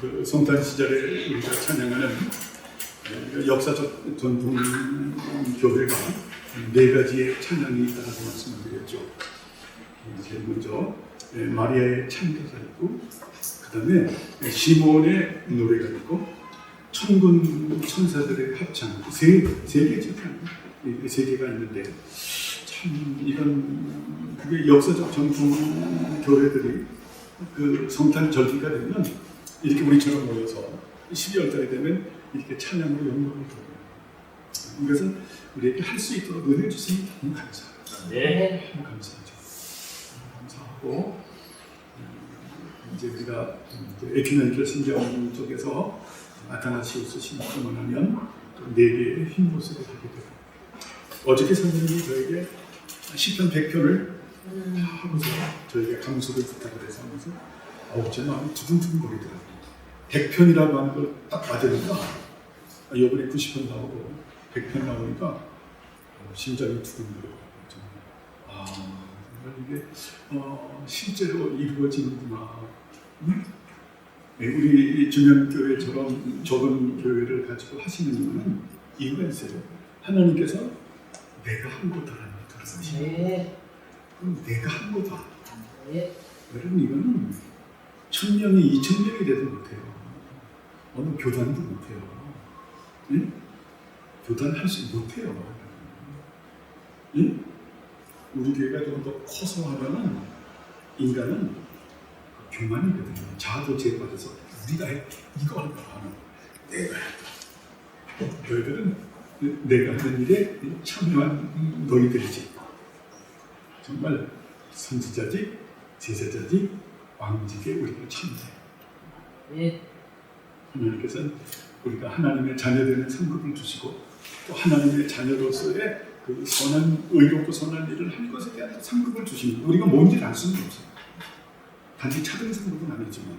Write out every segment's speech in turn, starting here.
그 성탄 시절에 우리가 찬양하는 역사적 전통 교회가 네 가지의 찬양이 있다고 말씀을 드렸죠. 제일 먼저 마리아의 찬교가 있고, 그 다음에 시몬의 노래가 있고, 천군 천사들의 합창, 세 개죠. 세 개가 있는데, 참 이건 그게 역사적 전통 교회들이 그 성탄 절기가 되면 이렇게 우리처럼 모여서 12월 달이 되면 이렇게 찬양으로 영광을 돌려요. 이것은 우리에게 할 수 있도록 은혜 주시니 너무 감사합니다. 네. 너무 감사하죠. 감사하고 이제 우리가 에큐메니컬 신경 쪽에서 아타나시우스 신학을 하면 또 4개의 흰모습을 하게 돼요. 어저께 선생님이 저에게 시편 100편을 하고서 저희가 강수를 부탁을 해서 하면서 제 마음이 두근두근 거리더라고요. 100편이라고 하는 걸 딱 맞으니까 이번에 90편 나오고 100편 나오니까 심장이 두근거려요. 정말 이게 실제로 이루어지는구나. 우리 주년교회처럼 적은 교회를 가지고 하시는 이유는 이유가 있어요. 하나님께서 내가 한 거다라는 것을 네. 내가 한 거다. 네. 여러분 이거는 1000명이 2000명이 돼도 못해요. 어느 교단도 못해요. 응? 교단할 수 못해요. 응? 우리 교회가 좀 더 커서 하면은 인간은 교만이거든요. 자아도취에 빠져서 우리가 이거 하는 내가 너희들은 내가 하는 일에 참여한 너희들이지. 정말 선지자직, 제사자직, 왕직에 우리가 참여해. 네. 하나님께서는 우리가 하나님의 자녀되는 상급을 주시고 또 하나님의 자녀로서의 그 선한, 의롭고 선한 일을 할 것에 대한 상급을 주십니다. 우리가 뭔지를 알 수는 없어요. 단지 차등 상급은 아니지만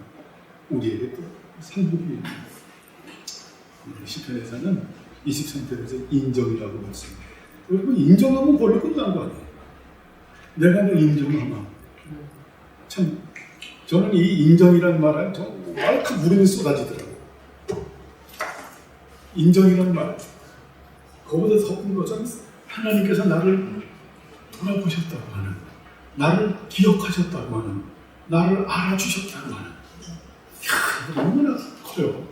우리에게 또 상급이 있는 시편에서는 23편에서 인정이라고 말씀해요. 여러분 인정하면 벌로 끝난 거 아니에요. 내가 너 인정하나. 참 저는 이 인정이라는 말에 정말 큰 물음이 쏟아지더라고요. 인정이라는 말, 그거보다 더 큰 것은 하나님께서 나를 돌아보셨다고 하는, 나를 기억하셨다고 하는, 나를 알아주셨다고 하는, 너무나 커요.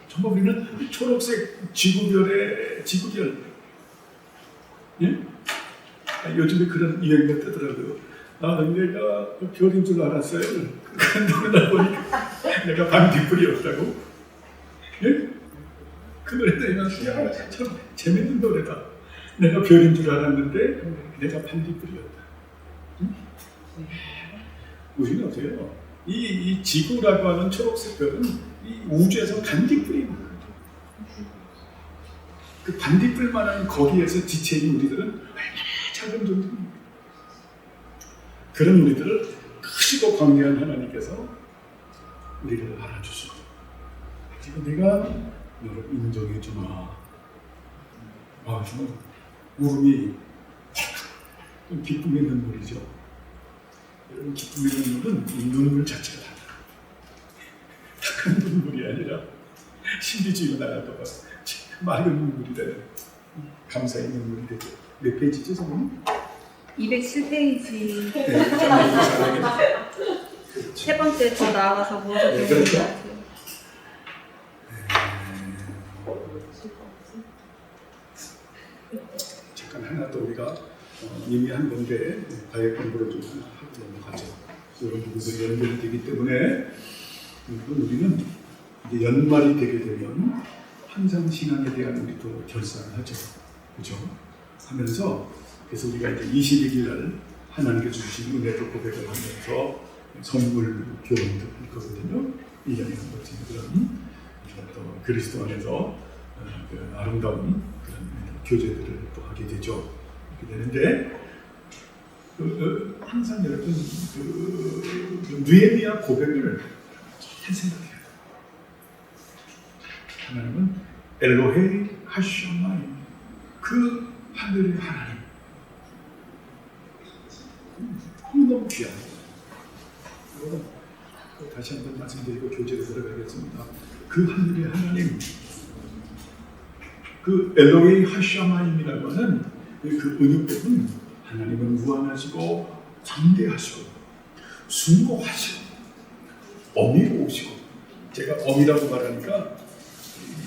정말 우리는 초록색 지구별, 예? 요즘에 그런 유행이 뜨더라고요. 내가 별인 줄 알았어요. 그러다 보니까 내가 반딧불이었다고. 예? 그 노래가 참 재밌는 노래다. 내가 별인 줄 알았는데 내가 반딧불이었다. 응? 우리는 어때요? 이 지구라고 하는 초록색 별은 이 우주에서 반딧불입니다. 그 반딧불만한 거기에서 지체인 우리들은 얼마나 작은 존재입니다. 그런 우리들을 크시고 광대한 하나님께서 우리를 알아주시고 그리고 내가 너를 인정해주마. 정말 울음이 기쁨의 눈물이죠. 여러분 기쁨의 눈물은 이 눈물 자체가 착한 눈물이 아니라 신비주의가 나갈까봐 맑은 눈물이 되는 감사의 눈물이 되죠. 몇 페이지죠, 선생님? 207페이지 네, 세 번째 더 나아가서 무엇을 배우는 그렇죠. 것 같아요. 잠깐 하나 더 우리가 이미 한 건데 과외 공부를 좀 하고 넘어가죠. 이런 부분들이 연결이 되기 때문에 우리는 이제 연말이 되게 되면 항상 신앙에 대한 우리도 결산을 하죠. 그죠? 하면서 그래서 우리가 이제 22일 날 하나님께 주신 은혜도 고백을 하면서 선물 교훈도 할 거거든요. 1년에 한 번쯤 그런 또 그리스도 안에서 그 아름다운 그런 교제들을 또 하게 되죠. 그렇게 되는데 항상 여러분 느헤미야 고백을 잘 생각해요. 하나님은 엘로헤이 하셔마이, 그 하늘의 하나님. 너무너무 귀하죠. 다시 한번 말씀드리고 교제로 들어가겠습니다. 그 하늘의 하나님, 그 엘로헤이 하샤마임이라고 하는 그 은유법은 하나님은 무한하시고 광대하시고 숭고하시고 어미로우시고, 제가 어미라고 말하니까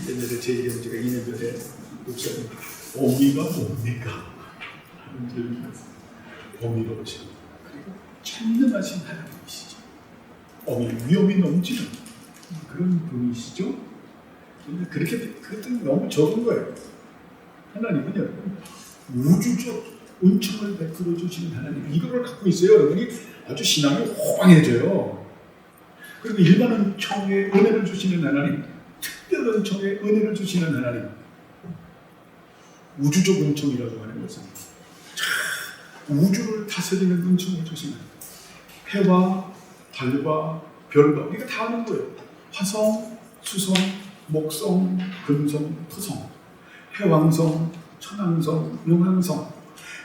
옛날에 제 이름 제가 2년 전에 목사님 어미가 뭡니까? 하는 질문이 있어요. 어미로우시고 그리고 찬란하신 하나님이시죠. 어미, 위험이 넘치는 그런 분이시죠. 근데 그렇게 그것도 너무 적은 거예요. 하나님은 여러분 우주적 은총을 베풀어 주시는 하나님, 이거를 갖고 있어요. 여러분이 아주 신앙이 호방해져요. 그리고 일반 은총에 은혜를 주시는 하나님, 특별 은총에 은혜를 주시는 하나님, 우주적 은총이라고 하는 것은 우주를 다스리는 은총을 주시는, 해와 달과 별과 우리가 다 아는 거예요. 화성, 수성, 목성, 금성, 토성, 해왕성, 천왕성, 용왕성,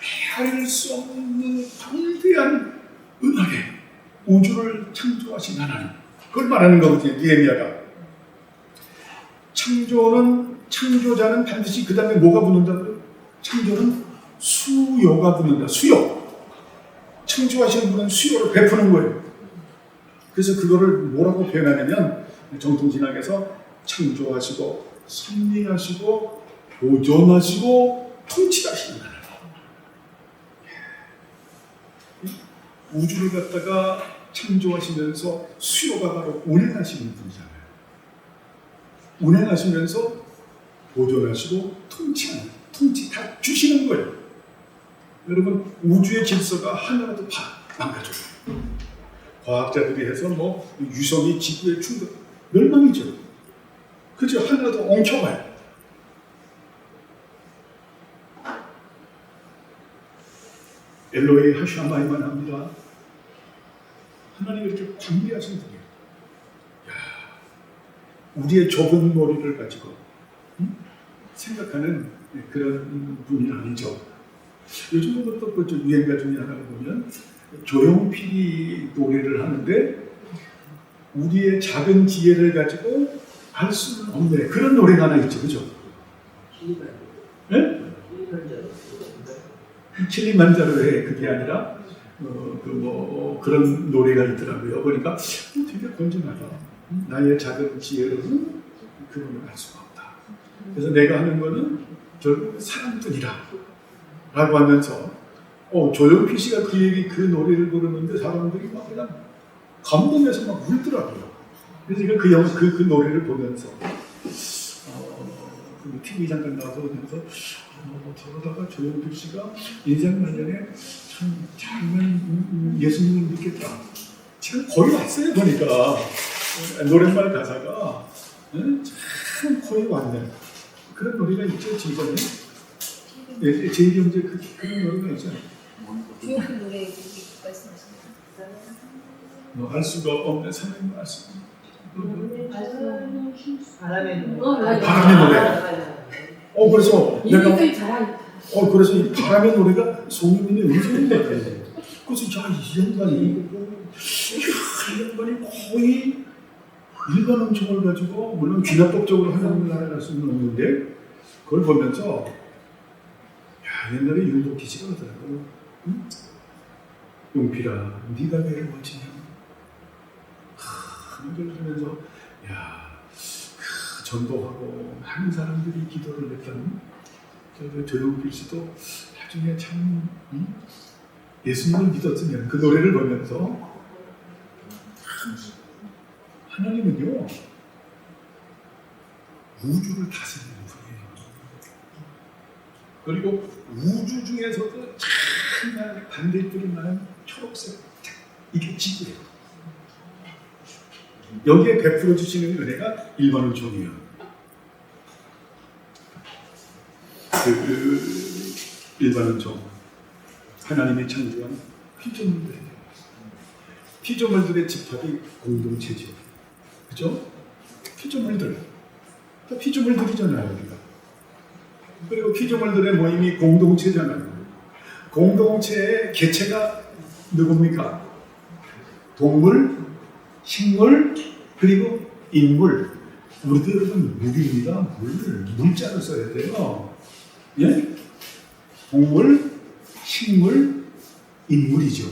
헤아릴 수 없는 방대한 은하계 우주를 창조하신 하나님, 그걸 말하는 거거든요. 느헤미야가 창조자는 반드시 그 다음에 뭐가 붙는다고요? 창조는 수요가 붙는다. 수요. 창조하시는 분은 수요를 베푸는 거예요. 그래서 그거를 뭐라고 표현하냐면 정통신학에서 창조하시고 섭리하시고 보존하시고 통치하시는 하나님. 우주를 갖다가 창조하시면서 수요가 바로 운행하시는 분이잖아요. 운행하시면서 보존하시고 통치 다 주시는 거예요. 여러분 우주의 질서가 하나라도 망가져요. 과학자들이 해서 뭐 유성이 지구의 충돌 멸망이죠. 그죠? 하나라도 엉켜봐요. 엘로헤이 하샤마이만 합니다. 하나님이 이렇게 광대하신 분이에요. 우리의 좁은 머리를 가지고 생각하는 그런 분이 아니죠. 요즘은 또 유행가 중에 하나를 보면 조용필이 노래를 하는데 우리의 작은 지혜를 가지고 알 수는 없네, 그런 노래가 하나 있죠. 그죠? 네? 킬리만자로에 그게 아니라 그런 노래가 있더라고요. 보니까 되게 건전하다. 나의 작은 지혜로는 그분을 알 수가 없다. 그래서 내가 하는 거는 결국 사랑뿐이라 라고 하면서 조용필 씨가 그 노래를 부르는데 사람들이 막 그냥 감동해서 막 울더라고요. 그래서 제가 그 노래를 보면서 TV 잠깐 나와서 보면서 저러다가 조용필 씨가 인생 말년에 참 잘만 예수님을 믿겠다. 지금 거의 왔어요. 보니까 노랫말 가사가 참 거의 왔네. 그런 노래가 있죠. 지금에 제일 형제 그런 노래가 있잖아요. 조용필 노래 말씀하십니까? 알 수가 없는 사랑을 알 수 없는 바람의 노래. 그래서 내가 그래서 이 바람의 노래가 송유민의 음성인 것 같아요. 그래서 이 양반이 거의 일반 음성을 가지고, 물론 귀납법적으로 하나님을 알아갈 수는 없는데, 그걸 보면서 옛날에 윤석기 씨가 그러더라고요. 용필아, 네가 왜 멋지냐? 그걸 하면서 전도하고 많은 사람들이 기도를 했던 조용필 씨도 나중에 참 예수님을 믿었으면, 그 노래를 보면서 하나님은요 우주를 다스리는 분이에요. 그리고 우주 중에서도 참 반대쪽이 많은 초록색, 이게 지구예요. 여기에 베풀어 주시는 은혜가 일반 은총이에요. 일반 은총, 하나님이 창조한 피조물들이에요. 피조물들의 집합이 공동체죠. 그죠? 피조물들, 피조물들이잖아요, 우리가. 그리고 피조물들의 모임이 공동체잖아요. 공동체의 개체가 누굽니까? 동물, 식물, 그리고 인물. 우리들은 물입니다. 물자를 써야 돼요. 예? 동물, 식물, 인물이죠.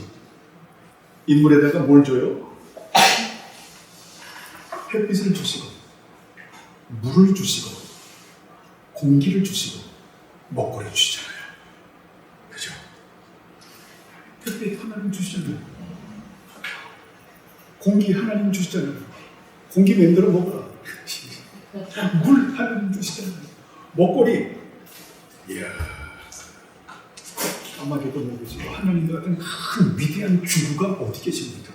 인물에다가 뭘 줘요? 햇빛을 주시고, 물을 주시고, 공기를 주시고, 먹거리 주시잖아요. 그죠? 햇빛 하나님 주시잖아요. 공기 하나님 주시잖아요. 공기 만들어 먹어라. 물 하나님 주시잖아요. 먹거리. 이야. 아마도 모르시고 하나님 같은 큰 위대한 주부가 어디 계십니까?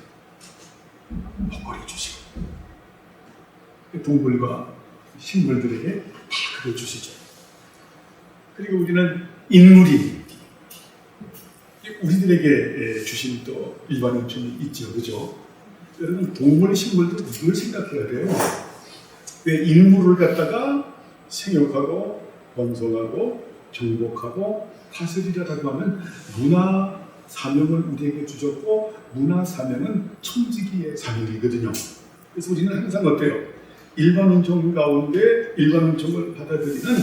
먹거리 주시고 동물과 식물들에게 다 그걸 주시죠. 그리고 우리는 인물이 우리들에게 주신 또 일반 은총이 있죠, 그죠? 여러분 동물, 식물도 늘 생각해야 돼요. 왜 인물을 갖다가 생육하고 번성하고 정복하고 다스리라고 하면 문화 사명을 우리에게 주셨고 문화 사명은 청지기의 사명이거든요. 그래서 우리는 항상 어때요? 일반 은총 가운데 일반 은총을 받아들이는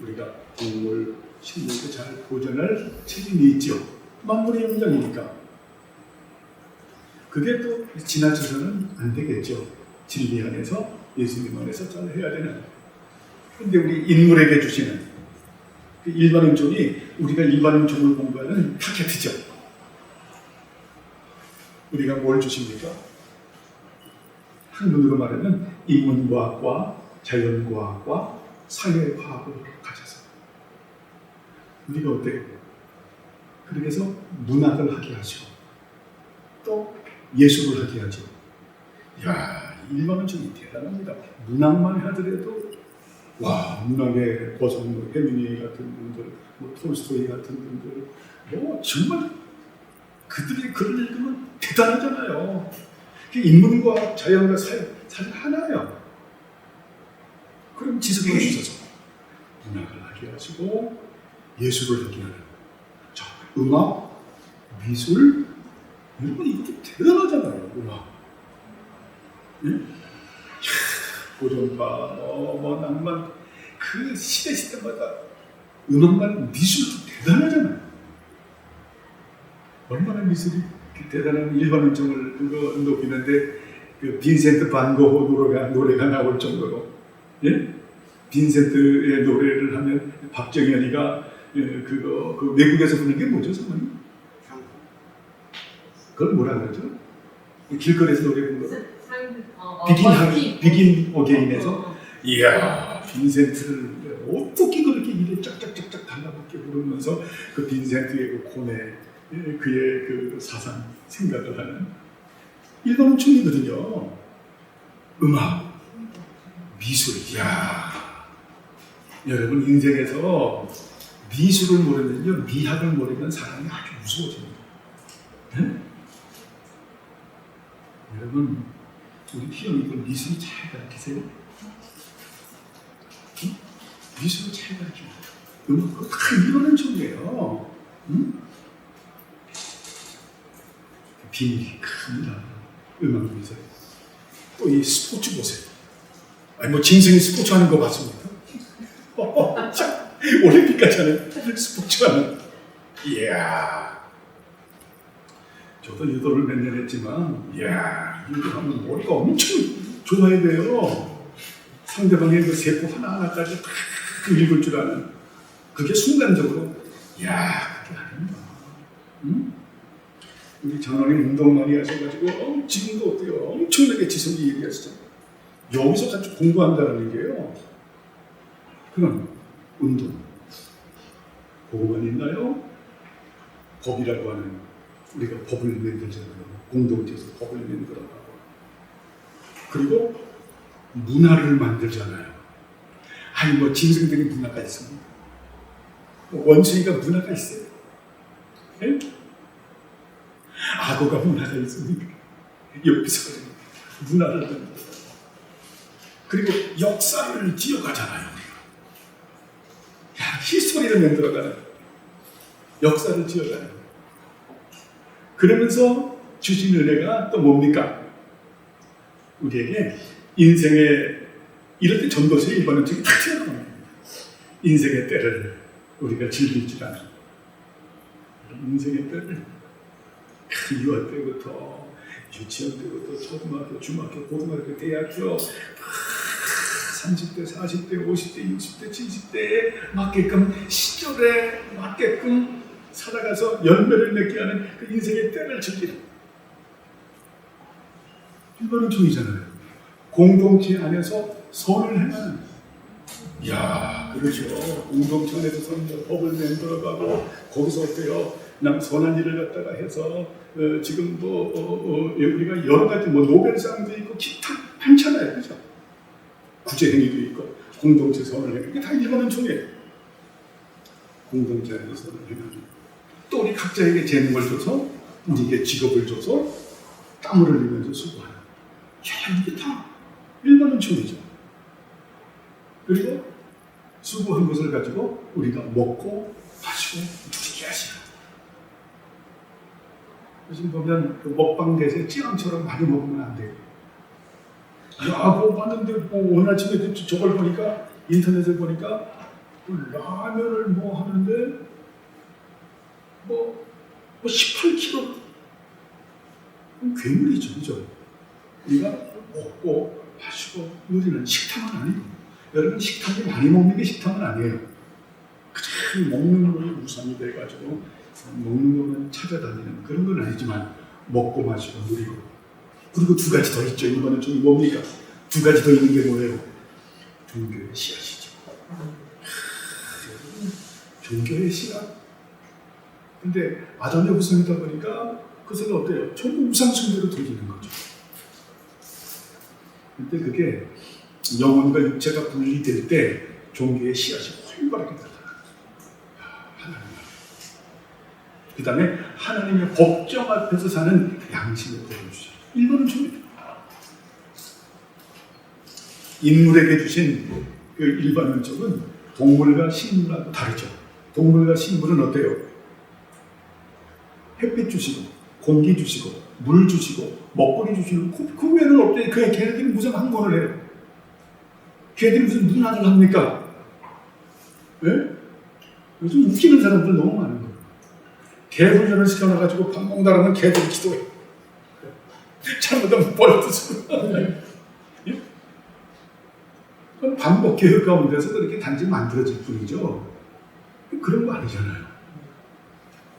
우리가 동물, 식물도 잘 보존할 책임이 있죠. 만물의 영장이니까. 그게 또 지나쳐서는 안 되겠죠. 진리 안에서 예수님 안에서 잘 해야 되는. 그런데 우리 인물에게 주시는 일반 은총이 우리가 일반 은총을 공부하는 타겟이죠. 우리가 뭘 주십니까? 한문으로 말하면 인문과학과 자연과학과 사회과학을 가져서 우리가 어때요? 그래서 문학을 하게 하시고 또 예술을 하게 하죠. 이야, 일반 은총이 대단합니다. 문학만 하더라도 와, 문학의 고성, 해민이 같은 분들, 톨스토이 같은 분들, 정말 그들의 글을 읽으면 대단하잖아요. 인문과 자연과 사회 하나예요. 그럼 지성을 주셔서 문학을 하게 하시고 예술을 하게 하는. 자, 음악, 미술, 여러분 이것도 대단하잖아요. 음악. 예? 고전파, 낭만, 그 시대마다 음악만 미술도 대단하잖아요. 얼마나 미술이 대단한 일반 은총을 그거 높이는데 그 빈센트 반 고흐 노래가 나올 정도로, 예? 빈센트의 노래를 하면 박정현이가 그 외국에서 부르는 게 뭐죠, 선생님? 그걸 뭐라 그러죠? 길거리에서 노래 부르는 거. 비긴 어게인에서 이야, 빈센트를 어떻게 그렇게 이래 짝짝짝짝 달라붙게 부르면서 그 빈센트의 그 고뇌, 그의 그 사상, 생각을 하는 일본 은총이거든요. 음악, 미술, 이야. 여러분 인생에서 미술을 모르면요, 미학을 모르면 사람이 아주 무서워집니다. 네? 여러분, 우리 희영이 그 미술 잘 가르치세요? 응? 미술 잘 가르치세요. 음악 그거 다 일반 은총이에요. 응? 비밀이 큽니다. 음악 미술. 또 이 스포츠 보세요. 아니 진승이 스포츠 하는 거 봤습니까? 참, 올림픽 같잖아요. 스포츠 하는. 이야. 저도 유도를 몇 년 했지만, 이야, 유도하면 머리가 엄청 좋아야 돼요. 상대방의 그 세포 하나하나까지 다 읽을 줄 아는. 그게 순간적으로, 이야, 그게 아닙니다. 응? 우리 장로님 운동 많이 하셔가지고, 지금도 어때요? 엄청나게 지성이 얘기하시죠. 여기서 같이 공부한다는 얘기예요. 그럼, 운동. 그거만 있나요? 법이라고 하는, 우리가 법을 만들잖아요. 공동체에서 법을 만들어가고. 그리고 문화를 만들잖아요. 아니, 짐승들이 문화가 있습니다. 원숭이가 문화가 있어요. 네? 악어가 문화가 있습니까? 여기서 문화를 만들어요. 그리고 역사를 지어가잖아요. 야, 히스토리를 만들어가는, 역사를 지어가는. 그러면서 주신 은혜가 또 뭡니까? 우리에게 인생의 이럴 때 전도서의 일반론적이 다 튀어나옵니다. 인생의 때를 우리가 즐길 줄 아는 인생의 때를 유아 때부터 유치원 때부터 초등학교, 중학교, 고등학교, 대학교 30대, 40대, 50대, 60대, 70대에 맞게끔 시절에 맞게끔 살아가서 열매를 맺게 하는 그 인생의 때를 즐기는 일반은 종이잖아요. 공동체 안에서 선을 행하는 이야 그렇죠. 공동체 안에서 선을 법을 만들어가고 거기서 어때요? 남 선한 일을 갖다가 해서 지금 우리가 여러 가지 노벨상도 있고 기타 많잖아요. 그죠? 구제행위도 있고 공동체 선을 행하는 게 다 일반은 종이에요. 공동체 안에서 선을 행하는 또 우리 각자에게 재능을 줘서 우리에게 직업을 줘서 땀을 흘리면서 수고하는 이게 다 일반은 종이죠. 그리고 수고한 것을 가지고 우리가 먹고 마시고 누리게 하시는 요즘 보면 그 먹방 대세 찌랑처럼 많이 먹으면 안 돼요. 야, 그거 봤는데 오늘 아침에 저걸 보니까 인터넷을 보니까 라면을 하는데 18kg 괴물이죠, 그죠? 우리가 먹고 마시고 누리는 식탐은 아니고 여러분 식탐이 많이 먹는 게 식탐은 아니에요. 그냥 먹는 거에 우상이 돼가지고 먹는 것만 찾아다니는 그런 건 아니지만 먹고 마시고 누리고 그리고 두 가지 더 있죠. 이번엔 좀 뭡니까? 두 가지 더 있는 게 뭐예요? 종교의 씨앗이죠. 종교의 씨앗. 근데 아담의 후손이다 보니까 그것은 어때요? 전부 우상숭배로 돌리는 거죠. 근데 그게 영혼과 육체가 분리될 때 종교의 씨앗이 활발하게 나타나요. 하나님. 그 다음에 하나님의 법정 앞에서 사는 양심을 보여주죠. 이거는 좀 인물에게 주신 그 일반론적은 동물과 식물하고 다르죠. 동물과 식물은 어때요? 햇빛 주시고 공기 주시고 물 주시고 먹거리 주시는 그 외에는 없대. 걔네들이 무슨 항거를 해요? 걔네들이 무슨 문화를 합니까? 왜? 요즘 웃기는 사람들 너무 많은 거예요. 개 훈련을 시켜놔가지고 밥 먹다라면 개들이 기도해. 잘못하면 벌어뜨리고. 예? 그건 반복 교육 가운데서 그렇게 단지 만들어질 뿐이죠. 그런 거 아니잖아요.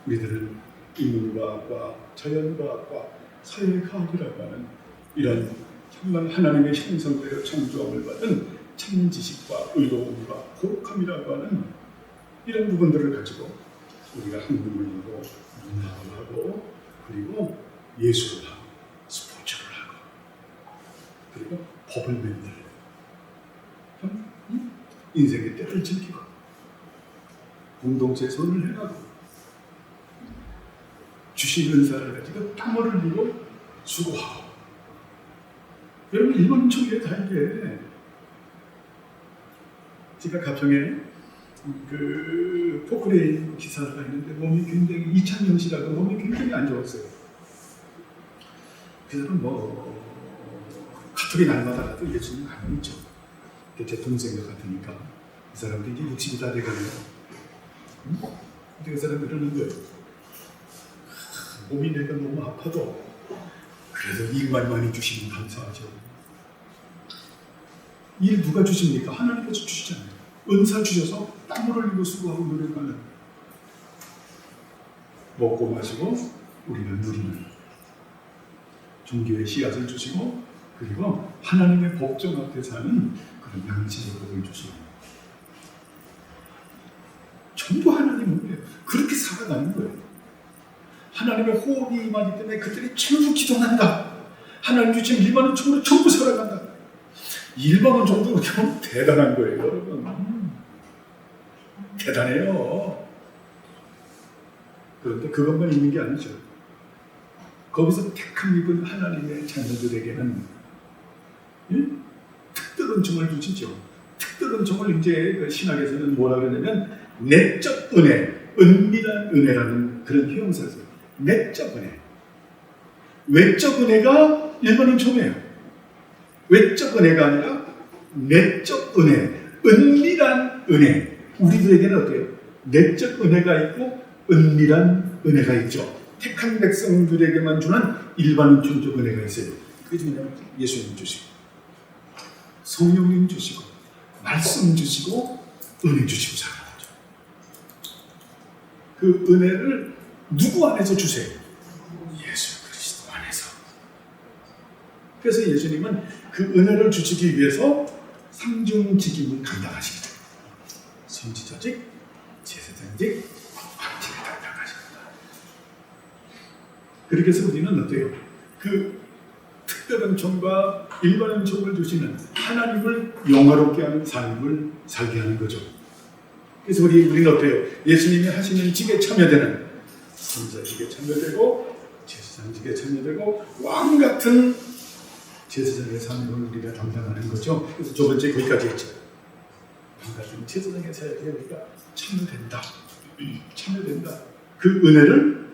우리들은 인문과학과 자연과학과 사회과학이라고 하는 이런 정말 하나님의 형상대로 창조함을 받은 참 지식과 의로움과 거룩함이라고 하는 이런 부분들을 가지고 우리가 학문을 하고 문학을 하고 그리고 예술을 하고 스포츠를 하고 그리고 법을 만들고 인생의 때를 즐기고 공동체 선을 해가고 주신 은사를 가지고 땀을 흘리고 수고하고 여러분 일본 총회 다 이게 제가 가평에 그 포크레인 기사가 있는데 몸이 굉장히 이창용 씨라고 몸이 굉장히 안 좋았어요. 그 사람은 가톨릭 날마다 가도 예수님 안 믿죠. 제 동생과 같으니까 이 사람도 이제 60이 다 돼가네요. 근데 그 사람이 그러는 거예요. 몸이 내가 너무 아파도 그래도 일만 많이 주시면 감사하죠. 일 누가 주십니까? 하나님께서 주시잖아요. 은사 주셔서 땀을 흘리고 수고하고 노력하는 먹고 마시고 우리는 누리는 종교의 씨앗을 주시고 그리고 하나님의 법정 앞에 사는 그런 양심의 복을 주시고 전부 하나님 은혜예요. 그렇게 살아가는 거예요. 하나님의 호흡이 임하기 때문에 그들이 전부 기도한다. 하나님 주신 일반은 전부 살아간다. 일반은 정도로 보면 대단한 거예요, 여러분. 대단해요. 그런데 그것만 있는 게 아니죠. 거기서 택함 입은 하나님의 자녀들에게는 특별 은총을 주시죠. 특별 은총을 이제 그 신학에서는 뭐라 그러냐면 내적 은혜, 은밀한 은혜라는 그런 형사죠. 내적 은혜. 외적 은혜가 일반 은총이에요. 외적 은혜가 아니라 내적 은혜, 은밀한 은혜. 우리들에게는 어때요? 내적 은혜가 있고 은밀한 은혜가 있죠. 택한 백성들에게만 주는 일반인적 은혜가 있어요. 그게 뭐냐면 예수님 주시고 성령님 주시고 말씀 주시고 은혜 주시고 사랑하죠. 그 은혜를 누구 안에서 주세요? 예수 그리스도 안에서. 그래서 예수님은 그 은혜를 주시기 위해서 상중직임을 감당하시게 됩니다. 선지자직, 제사장직, 왕직을 감당하십니다. 그렇게 해서 우리는 어때요? 그 특별한 은총과 일반 은총을 주시는 하나님을 영화롭게 하는 삶을 살게 하는 거죠. 그래서 우리는 어때요? 예수님이 하시는 직에 참여되는 선지자직에 참여되고 제사장직에 참여되고 왕 같은 제사장의 사명을 우리가 담당하는 거죠. 그래서 두 번째 거기까지 했죠. 왕 같은 제사장의 사역에 우리가 참여된다. 참여된다. 그 은혜를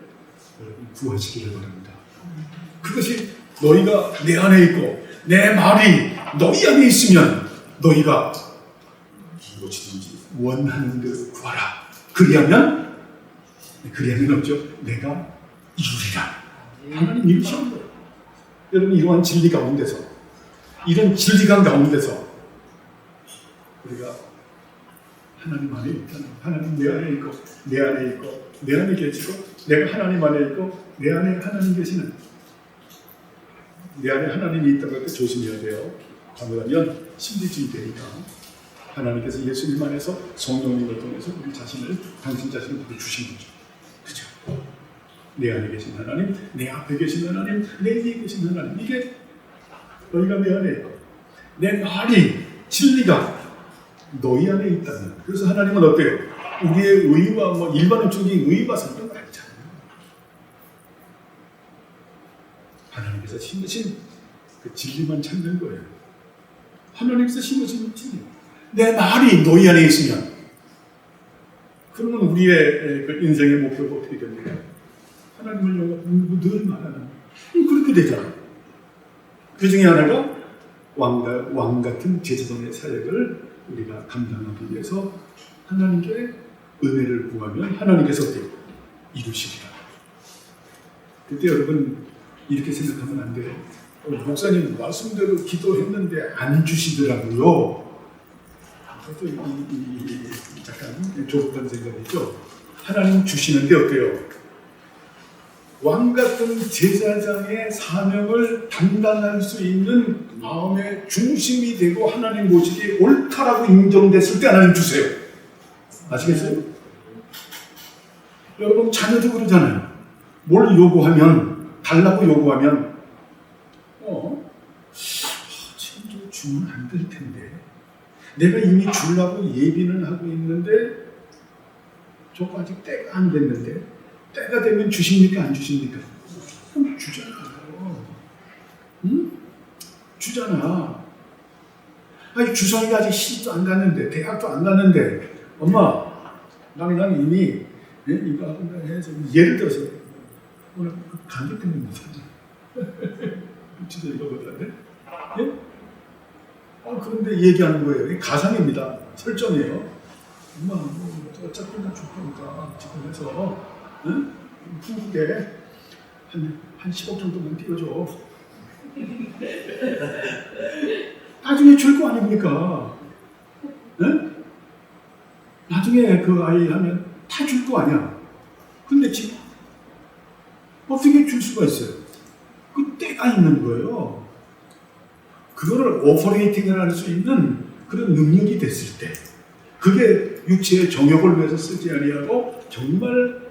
여러분 구하시기를 바랍니다. 그것이 너희가 내 안에 있고 내 말이 너희 안에 있으면 너희가 무엇이든지 원하는 대로 구하라. 그리하면 없죠. 내가 이루리라. 하나님 이루시는 거예요. 여러분 이러한 진리 가운데서 이런 진리감 가운데서 우리가 하나님 안에 있다는 하나님 내 안에 있고 내 안에 있고 내 안에 계시고 내가 하나님 안에 있고 내 안에 하나님 계시는 내 안에 하나님이 있다고 할 때 조심해야 돼요. 잘못하면 심리주의 되니까 하나님께서 예수님 안에서 성령님을 통해서 우리 자신을 당신 자신을 우리 주신 거죠. 그죠? 내 안에 계신 하나님, 내 앞에 계신 하나님, 내 위에 계신 하나님. 이게 너희가 내 안에 있고 내 말이 진리가 너희 안에 있다면. 그래서 하나님은 어때요? 우리의 의와 뭐 일반적인 의와 상관 아니잖아요. 하나님께서 심으신 그 진리만 찾는 거예요. 하나님께서 심으신 진리. 내 말이 너희 안에 있으면 그러면 우리의 그 인생의 목표가 어떻게 됩니까? 하나님을 늘 말하는 그렇게 되잖아요. 그 중에 하나가 왕 같은 제사장의 사역을 우리가 감당하기 위해서 하나님께 은혜를 구하면 하나님께서 어때요? 이루시리라. 그때 여러분 이렇게 생각하면 안 돼요. 목사님 말씀대로 기도했는데 안 주시더라고요. 그래서 잠깐 조급한 생각이죠. 하나님 주시는데 어때요? 왕 같은 제사장의 사명을 담당할 수 있는 마음의 중심이 되고 하나님 모시기 옳다라고 인정됐을 때 하나님 주세요. 아시겠어요? 여러분 자녀도 그러잖아요. 뭘 요구하면 달라고 요구하면 지금 주면 안 될 텐데 내가 이미 주려고 예비는 하고 있는데 저거 아직 때가 안 됐는데 때가 되면 주십니까 안 주십니까? 그럼 주잖아요. 응? 주잖아. 아니 주성이가 아직 시집도 안 갔는데 대학도 안 갔는데 엄마 나는 이미 이거 하고 해서 예를 들어서 오늘 감기 때문에 못하지. 진짜 이거 못하네. 예? 그런데 얘기하는 거예요. 가상입니다. 설정이에요. 엄마 어차피 나 줄 거니까 지금 해서 응? 후국에 한 10억 정도만 띄워줘. 나중에 줄 거 아닙니까? 응? 나중에 그 아이 하면 다 줄 거 아니야. 근데 지금 어떻게 줄 수가 있어요? 그 때가 있는 거예요. 그거를 오퍼레이팅을 할 수 있는 그런 능력이 됐을 때 그게 육체의 정욕을 위해서 쓰지 아니하고 정말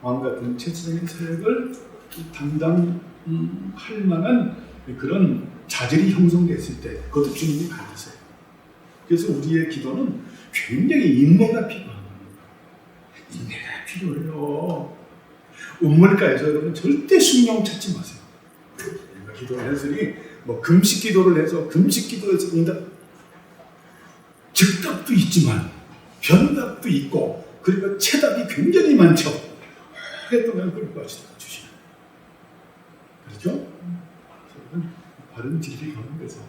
왕 같은 제사장의 사역을 담당할 만한 그런 자질이 형성됐을 때 그것도 주님이 받으세요. 그래서 우리의 기도는 굉장히 인내가 필요합니다. 인내가 필요해요. 우물가에서 여러분 절대 숭늉 찾지 마세요. 기도를 했으니 뭐 금식 기도를 해서 금식 기도에서 응답 즉답도 있지만 변답도 있고 그리고 체답이 굉장히 많죠. 오랫동안 그걸 주시는 그렇죠? 바른 진리 가운데서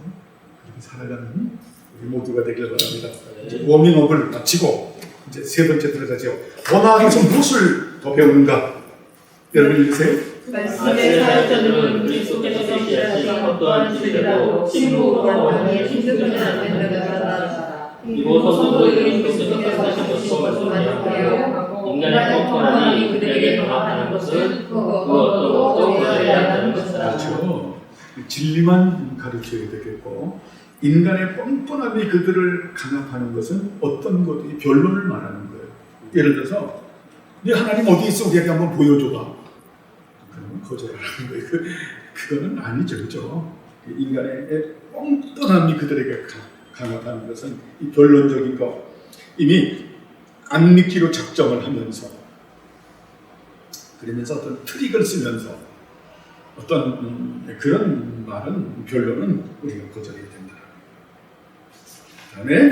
그렇게 살아가는 우리 모두가 되길 바랍니다. 이제 워밍업을 마치고 이제 세 번째 들어가죠. 원하에서 무엇을 더 배우는가? 여러분 읽으세요. 말씀의 사역자들은 그리스도께서 계시하신 어떠한 진리라도 신부와 원하에 힘들면 안 된다고 이곳 성도들이 그리스도께서 하신 것을 말씀하였고 인간의 뻔뻔함이 그들에게 강화하는 것은 그 어떤 것도 거절해야 한다는 것이다. 그렇죠. 진리만 가르쳐야 되겠고 인간의 뻔뻔함이 그들을 강압하는 것은 어떤 것이 변론을 말하는 거예요. 예를 들어서 네 하나님 어디 있어? 우리에게 한번 보여줘봐. 그러면 거절하는 거예요. 그거는 아니죠. 그렇죠? 인간의 뻔뻔함이 그들에게 강압하는 것은 이 변론적인 거 이미 안 믿기로 작정을 하면서 그러면서 어떤 트릭을 쓰면서 어떤 그런 말은 변론은 우리가 거절해야 된다. 그다음에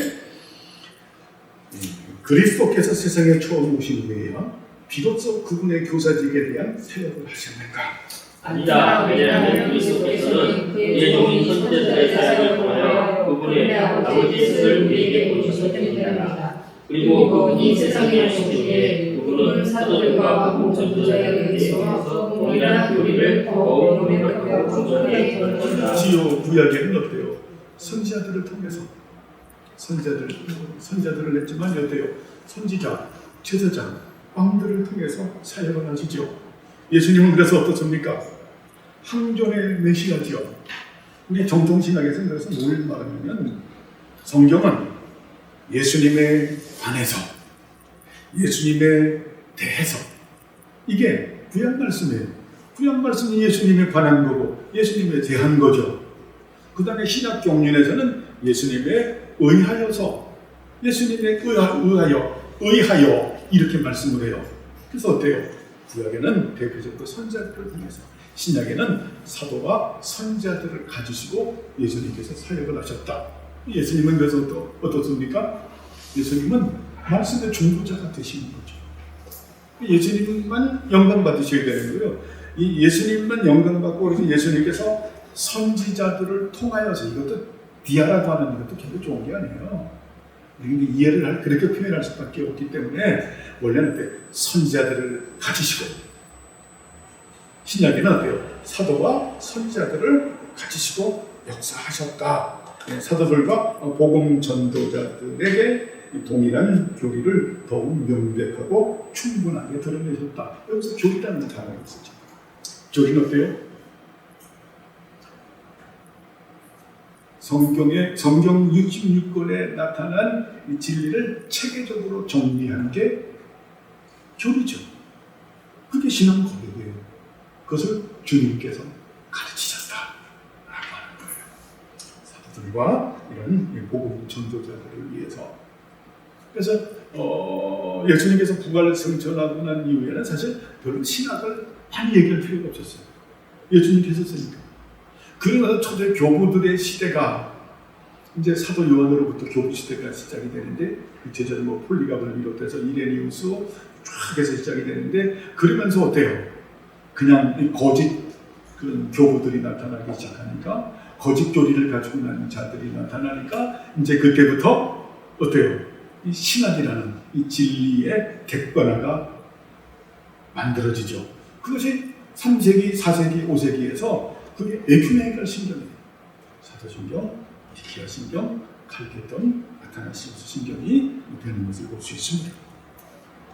그리스도께서 세상에 처음 오신 후에야 비로소 그분의 교사직에 대한 사역을 하셨는가? 아니다. 왜냐하면 그리스도께서는 그의 종인 선지자들의 사역을 통하여 그분의 아버지 뜻을 우리에게 보여주셨기 때문이다. 그리고 그분이 세상에 오신 중에 그분은 사도들과 복음 전도자에 대해서 동일한 교리를 더욱 노력하고 충분히 전했다. 지요 구약에는 어때요? 선지자들을 통해서 선지자들을 냈지만 어때요? 선지자, 제사장, 왕들을 통해서 사역을 하시죠. 예수님은 그래서 어떻습니까? 항존의 메시아지요. 우리 정통신학에서는 그래서 뭘 말하냐면 성경은 예수님에 관해서 예수님에 대해서 이게 구약 말씀이에요. 구약 말씀이 예수님에 관한 거고 예수님에 대한 거죠. 그 다음에 신약 경륜에서는 예수님에 의하여서 예수님에 의하여 이렇게 말씀을 해요. 그래서 어때요? 구약에는 대표적으로 선지자들을 통해서 신약에는 사도와 선지자들을 가지시고 예수님께서 사역을 하셨다. 예수님은 그래서 또 어떻습니까? 예수님은 말씀의 중보자가 되시는 거죠. 예수님만 영광 받으셔야 되는 거예요. 이 예수님만 영광 받고 그래서 예수님께서 선지자들을 통하여서 이것도 디아라고 하는 것도 결코 좋은 게 아니에요. 우리가 이해를 그렇게 표현할 수밖에 없기 때문에 원래는 선지자들을 가지시고 신약에는 어때요? 사도와 선지자들을 가지시고 역사하셨다. 사도들과 복음 전도자들에게 동일한 교리를 더욱 명백하고 충분하게 드러내셨다. 여기서 교리라는 단어가 있었죠. 교리는 어때요? 성경 66권에 나타난 이 진리를 체계적으로 정리한 게 교리죠. 그게 신앙 고백이에요. 그것을 주님께서 가르치셨다라고 하는 거예요. 사도들과 이런 복음 전도자들을 위해서. 그래서 예수님께서 부활을 성천하고 난 이후에는 사실 별로 신학을 많이 얘기할 필요가 없었어요. 예수님 계셨으니까. 그러면서 초대 교부들의 시대가 이제 사도 요한으로부터 교부 시대가 시작이 되는데 구체적으로 뭐 폴리갑을 비롯해서 이레니우스 쫙 해서 시작이 되는데 그러면서 어때요? 그냥 거짓 그런 교부들이 나타나기 시작하니까 거짓 교리를 가지고 난 자들이 나타나니까 이제 그때부터 어때요? 이 신학이라는 이 진리의 객관화가 만들어지죠. 그것이 3세기, 4세기, 5세기에서 그게 에큐메니컬 신경이에요. 사도신경, 디키아 신경, 칼케돈, 아타나시우스 신경이 되는 것을 볼 수 있습니다.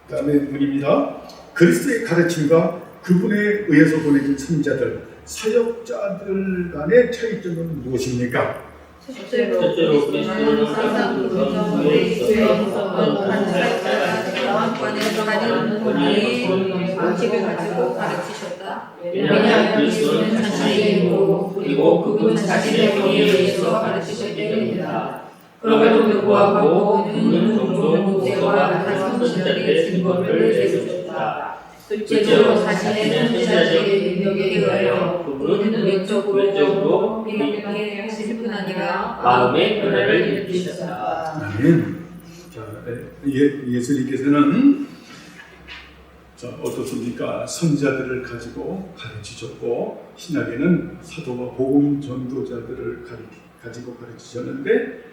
그 다음에 문입니다. 그리스도의 가르침과 그분에 의해서 보내진 선자들, 사역자들 간의 차이점은 무엇입니까? 첫째로 그리스도는 항상 성령의 있었던 한 사역자가 왕권에서 가는 권위의 방식을 가지고 가르치셨다. 왜냐하면 그리스도는 자신의 힘으로 그리고 그분 자신의 권위에 의해서 가르치셨기 때문이다. 그럼에도 불구하고 그는 종종 모세와 다른 선지자들의 증거를 내세우셨다. 둘째로 자신의 선지자들의 능력에 의하여 그분은 외적으로 명확하게 하실 뿐 아니라 마음의 변화를 일으키셨다. 아멘. 자, 예수님께서는 자, 어떻습니까? 선자들을 가지고 가르치셨고 신약에는 사도와 복음 전도자들을 가지고 가르치셨는데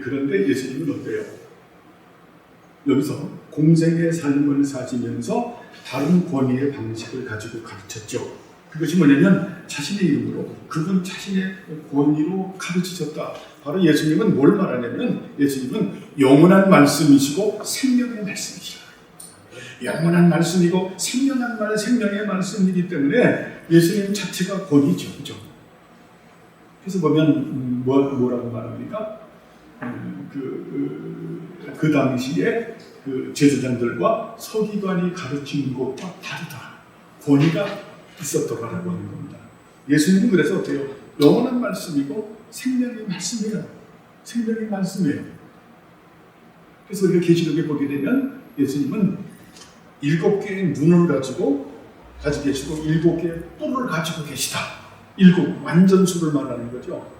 그런데 예수님은 어때요? 여기서 공생의 삶을 사시면서 다른 권위의 방식을 가지고 가르쳤죠. 그것이 뭐냐면 자신의 이름으로 그분 자신의 권위로 가르치셨다. 바로 예수님은 뭘 말하냐면 예수님은 영원한 말씀이시고 생명의 말씀이시다. 영원한 말씀이고 생명의 말씀이기 때문에 예수님 자체가 권위죠. 그죠? 그래서 보면 뭐라고 말합니까? 그 당시에 그 제사장들과 서기관이 가르치는 것과 다르다. 권위가 있었더라라고 하는 겁니다. 예수님은 그래서 어때요? 영원한 말씀이고 생명의 말씀이에요. 생명의 말씀이에요. 그래서 우리가 계시록에 보게 되면 예수님은 7개의 눈을 가지고 계시고 7개의 뿔을 가지고 계시다. 7 완전수를 말하는 거죠.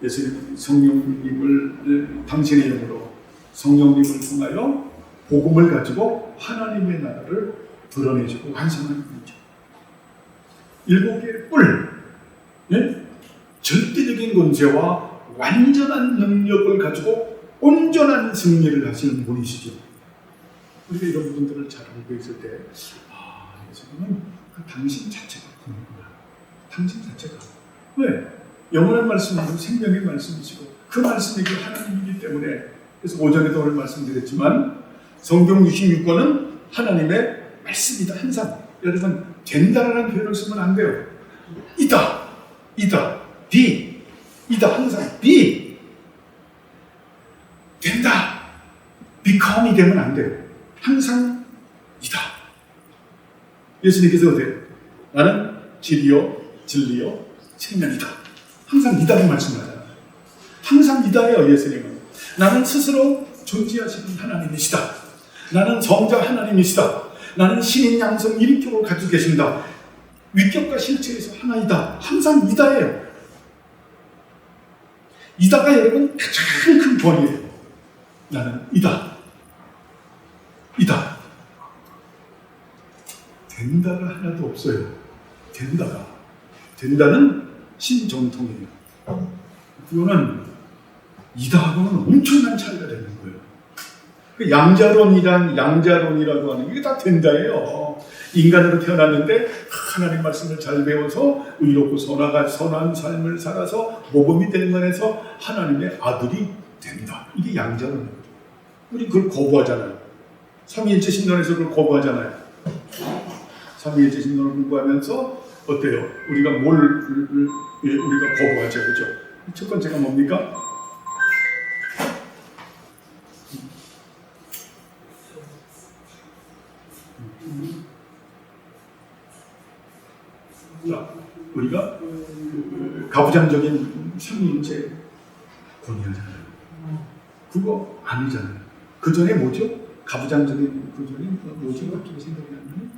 예수님은 성령님을 당신의 영으로 성령님을 통하여 복음을 가지고 하나님의 나라를 드러내주고 완성하는 분이죠. 7개의 뿔, 네? 절대적인 권세와 완전한 능력을 가지고 온전한 승리를 하시는 분이시죠. 우리가 이런 분들을 잘 알고 있을 때, 예수님은 그 당신 자체가 그런구나. 당신 자체가. 왜? 영원한 말씀이고 생명의 말씀이시고 그 말씀이 그 하나님이기 때문에 그래서 오전에도 오늘 말씀드렸지만 성경 66권은 하나님의 말씀이다. 항상 여러분 된다라는 표현을 쓰면 안 돼요. 이다, be, 이다. 항상 be, 된다, become이 되면 안 돼요. 항상 이다. 예수님께서 어때요? 나는 길이요, 진리요, 생명이다. 항상 이다를 말씀하잖아요. 항상 이다예요. 예수님은 나는 스스로 존재하시는 하나님이시다. 나는 성자 하나님이시다. 나는 신인 양성 일격을 가지고 계신다. 위격과 실체에서 하나이다. 항상 이다예요. 이다가 여러분 가장 큰 권위예요. 나는 이다. 된다가 하나도 없어요. 된다는 신정통이에요. 그거는 이다하고는 엄청난 차이가 되는 거예요. 그 양자론이라고 하는 게 다 된다예요. 인간으로 태어났는데 하나님 말씀을 잘 배워서 의롭고 선한 삶을 살아서 모범이 되는 면에서 하나님의 아들이 된다. 이게 양자론이에요. 우리 그걸 거부하잖아요. 삼위일체 신론에서 그걸 거부하잖아요. 삼위일체 신론을 공부하면서 어때요? 우리가 우리가 거부하죠, 그죠? 첫 번째가 뭡니까? 자, 우리가 가부장적인 삼위일체 권위하잖아요. 그거 아니잖아요. 그 전에 뭐죠? 가부장적인 그 전에 뭐죠? 갑자기 생각이 안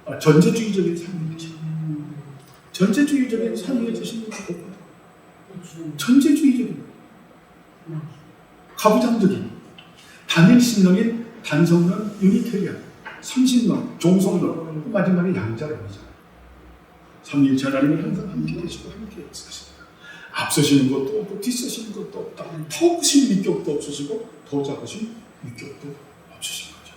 나네. 전제주의적인 삼위일체. 전제주의적인 삼위일체 신론을 전제주의적인 가부장적인 단일신론인 단성론 유니테리안 삼신론 종성론 마지막에 양자론이잖아요. 삼위일체 하나님은 항상 함께 계시고 함께 있으십니다. 앞서시는 것도 없고 뒤서시는 것도 없다. 더 크신 위격도 없으시고 더 작으신 위격도 없으신 거죠.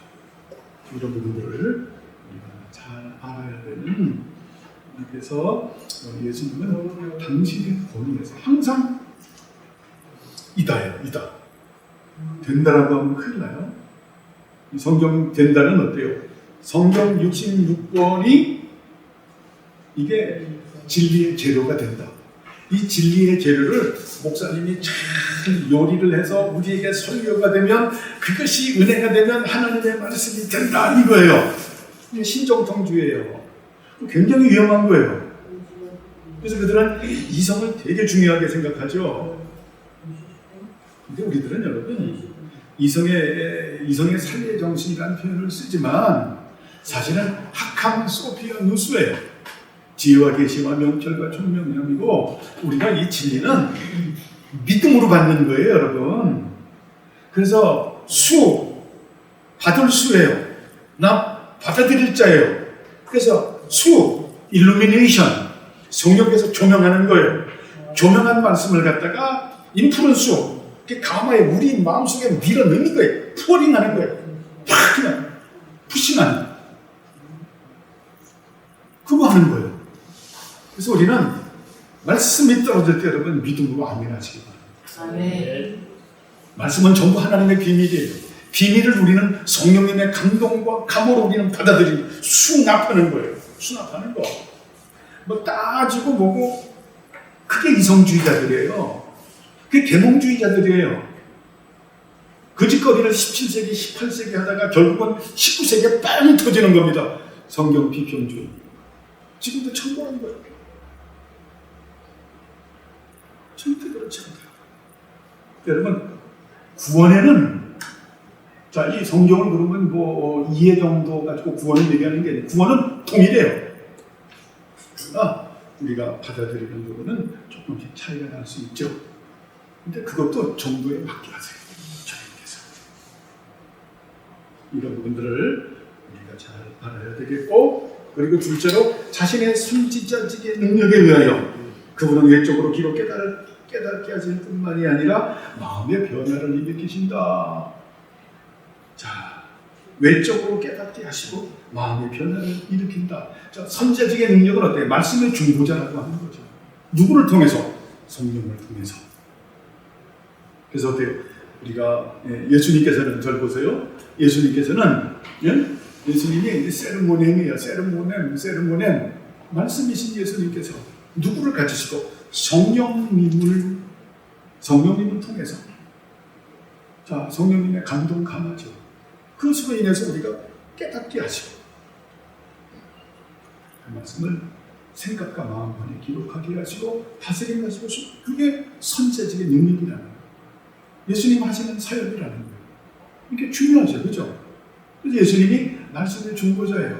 이런 부분들을 우리가 잘 알아야 되는. 그래서 예수님은 당신의 권위에서 항상 이다예요. 이다. 된다라고 하면 큰일 나요. 성경 된다는 어때요? 성경 66권이 이게 진리의 재료가 된다. 이 진리의 재료를 목사님이 잘 요리를 해서 우리에게 설교가 되면 그것이 은혜가 되면 하나님의 말씀이 된다 이거예요. 이게 신정통주의예요. 굉장히 위험한 거예요. 그래서 그들은 이성을 되게 중요하게 생각하죠. 근데 우리들은 여러분 이성의 살례 정신이라는 표현을 쓰지만 사실은 학함 소피아 누스예요. 지혜와 계시와 명철과 총명함이고 우리가 이 진리는 믿음으로 받는 거예요, 여러분. 그래서 받을 수예요. 나 받아들일 자예요. 그래서 일루미네이션, 성령께서 조명하는 거예요. 조명한 말씀을 갖다가 인프루언스, 가마에 우리 마음속에 밀어넣는 거예요. 푸어링하는 거예요. 팍 그냥 푸싱하는 그거 하는 거예요. 그래서 우리는 말씀이 떨어질 때 여러분 믿음으로 아멘하시기 바랍니다. 아멘. 말씀은 전부 하나님의 비밀이에요. 비밀을 우리는 성령님의 감동과 감으로 우리는 받아들이고 수납하는 거예요. 수납하는 거. 뭐 따지고 뭐고 그게 이성주의자들이에요. 그게 계몽주의자들이에요. 거짓거리를 17세기, 18세기 하다가 결국은 19세기에 빵 터지는 겁니다. 성경 비평주의. 지금도 천고한 거예요. 절대 그렇지 않다. 여러분, 구원에는 자, 이 성경을 그러면 뭐 이해 정도 가지고 구원을 얘기하는 게 아니고 구원은 통일해요. 그러나 우리가 받아들이는 부분은 조금씩 차이가 날 수 있죠. 근데 그것도 정도에 맞게 하세요. 주님께서. 이런 부분들을 우리가 잘 알아야 되겠고, 그리고 둘째로 자신의 선지자직의 능력에 의하여 그분은 외적으로 기록 깨닫게 하실 뿐만이 아니라 마음의 변화를 일으키신다. 자, 외적으로 깨닫게 하시고 마음의 변화를 일으킨다. 자, 선지자직의 능력은 어때요? 말씀의 중보자라고 하는 거죠. 누구를 통해서? 성령을 통해서. 그래서 어때요? 우리가 예수님께서는 절 보세요. 예수님께서는 예수님이 세르모넴이에요. 세르모넴 말씀이신 예수님께서 누구를 가지시고 성령님을 통해서 자, 성령님의 감동 감화죠. 그것으로 인해서 우리가 깨닫게 하시고 그 말씀을 생각과 마음 안에 기록하게 하시고 다스리게 하시고 그게 선지자직의 능력이라는 거예요. 예수님 하시는 사역이라는 거예요. 이게 중요하죠. 그죠? 그래서 예수님이 말씀의 중보자예요.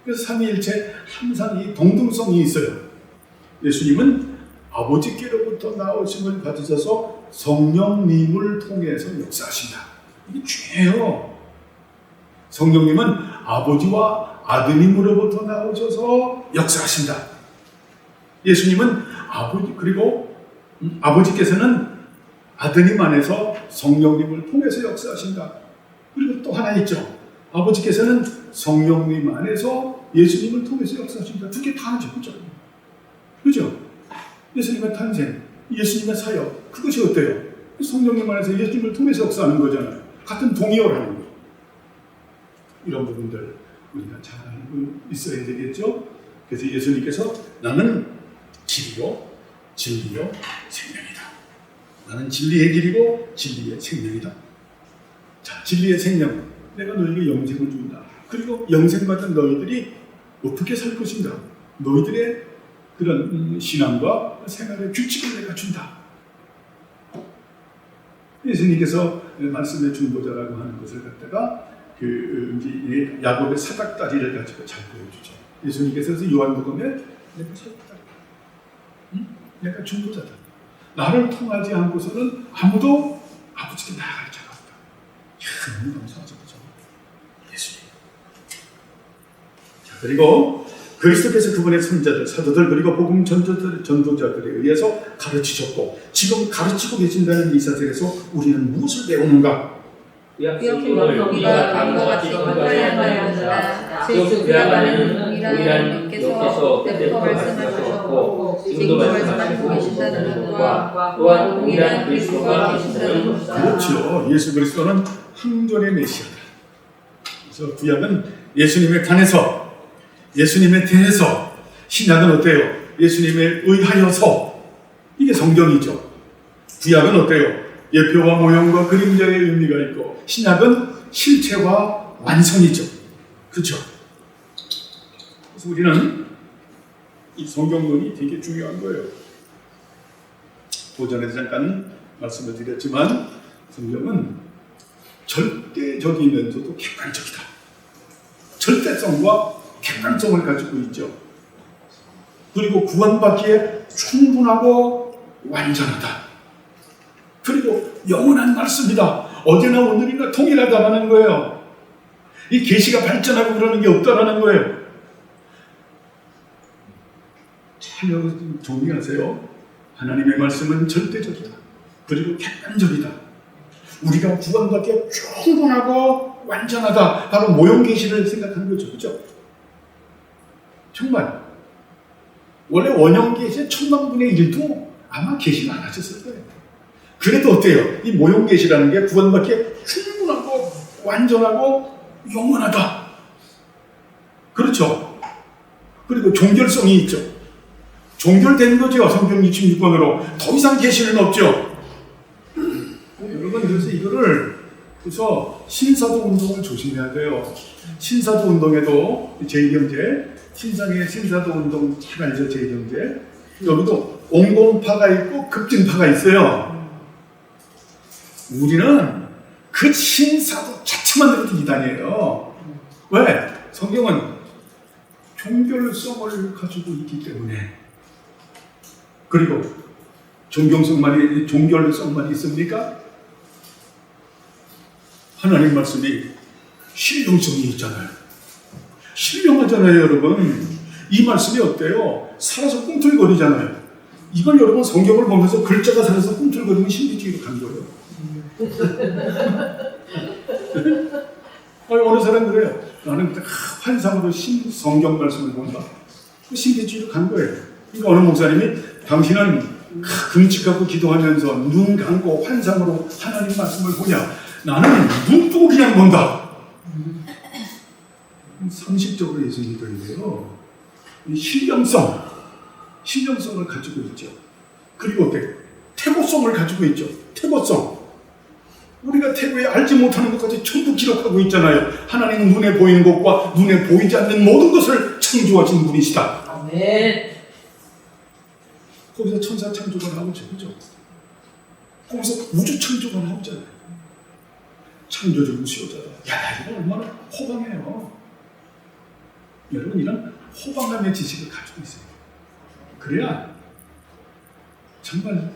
그래서 삼위일체 항상 이 동등성이 있어요. 예수님은 아버지께로부터 나오심을 받으셔서 성령님을 통해서 역사하신다. 이게 중요해요. 성령님은 아버지와 아드님으로부터 나오셔서 역사하신다. 예수님은 아버지께서는 아드님 안에서 성령님을 통해서 역사하신다. 그리고 또 하나 있죠. 아버지께서는 성령님 안에서 예수님을 통해서 역사하신다. 두 개 다 하죠. 그죠? 그죠? 예수님의 탄생, 예수님의 사역, 그것이 어때요? 성령님 안에서 예수님을 통해서 역사하는 거잖아요. 같은 동의어를 하는 거예요. 이런 부분들 우리가 잘 알고 있어야 되겠죠? 그래서 예수님께서 나는 길이요, 진리요, 생명이다. 나는 진리의 길이고 진리의 생명이다. 자, 진리의 생명. 내가 너에게 영생을 준다. 그리고 영생받은 너희들이 어떻게 살 것인가? 너희들의 그런 신앙과 생활의 규칙을 내가 준다. 예수님께서 말씀의 중보자라고 하는 것을 갖다가 이제 야곱의 사닥다리를 가지고 잘 보여주죠. 예수님께서 요한복음에 내가 사닥다리, 내가 중보자다. 나를 통하지 않고서는 아무도 아버지께 나아갈 자가 없다. 너무 감사하죠, 그죠? 예수님. 자, 그리고 그리스도께서 그분의 선자들, 사도들, 그리고 복음 전도자들에 의해서 가르치셨고 지금 가르치고 계신다는 이 사실에서 우리는 무엇을 배우는가? 약속을 우리가 다음과 같이 전파해야 하느라 즉 그야말로는 우리란 여기서 그때부터 말씀하셨고 지금도 말씀하시고 계신다는 것과 또한 우리란 그리스도가 계신다는 것이다. 그렇죠. 예수 그리스도는 항존의 메시아다. 그래서 구약은 예수님에 관해서, 예수님에 대해서, 신약은 어때요? 예수님에 의하여서. 이게 성경이죠. 구약은 어때요? 예표와 모형과 그림자의 의미가 있고, 신약은 실체와 완성이죠. 그렇죠? 그래서 우리는 이 성경론이 되게 중요한 거예요. 도전에서 잠깐 말씀을 드렸지만 성경은 절대적이면서도 객관적이다. 절대성과 객관성을 가지고 있죠. 그리고 구원받기에 충분하고 완전하다. 그리고 영원한 말씀이다. 어제나 오늘이나 동일하다는 거예요. 이 계시가 발전하고 그러는 게 없다라는 거예요. 잘 정리하세요. 하나님의 말씀은 절대적이다. 그리고 객관적이다. 우리가 구원받기에 충분하고 완전하다. 바로 모형 계시를 생각하는 거죠. 그렇죠? 정말 원래 원형 계시의 1000만분의 1도 아마 계시는 안 하셨을 거예요. 그래도 어때요? 이 모형 계시라는 게 구원받기에 충분하고 완전하고 영원하다. 그렇죠? 그리고 종결성이 있죠. 종결된 거죠. 성경 66권으로. 더 이상 계시는 없죠. 여러분, 그래서 이거를 그래서 신사도 운동을 조심해야 돼요. 신사도 운동에도 제2경제, 신상의 신사도 운동 잘 알죠, 제2경제. 여기도 온공파가 있고 급증파가 있어요. 우리는 그 신사도 자체만 들어도 이단이에요. 왜? 성경은 종결성을 가지고 있기 때문에. 그리고 종결성만 있습니까? 하나님 말씀이 신령성이 있잖아요. 신령하잖아요, 여러분. 이 말씀이 어때요? 살아서 꿈틀거리잖아요. 이걸 여러분 성경을 보면서 글자가 살아서 꿈틀거리면 신비주의로 간 거예요. 어느 사람 그래요. 나는 환상으로 성경 말씀을 본다. 신비주의로 간 거예요. 그러니까 어느 목사님이 당신은 금식하고 기도하면서 눈 감고 환상으로 하나님 말씀을 보냐? 나는 눈 뜨고 그냥 본다. 상식적으로 예수 믿어야 이 신령성을 가지고 있죠. 그리고 어때? 태고성을 가지고 있죠. 태고성. 우리가 태고에 알지 못하는 것까지 전부 기록하고 있잖아요. 하나님은 눈에 보이는 것과 눈에 보이지 않는 모든 것을 창조하신 분이시다. 아멘. 거기서 천사 창조가 나오죠. 그죠? 거기서 우주 창조가 나오잖아요. 창조주 무시오자다. 야, 이거 얼마나 호방해요. 여러분, 이런 호방감의 지식을 가지고 있어요. 그래야 정말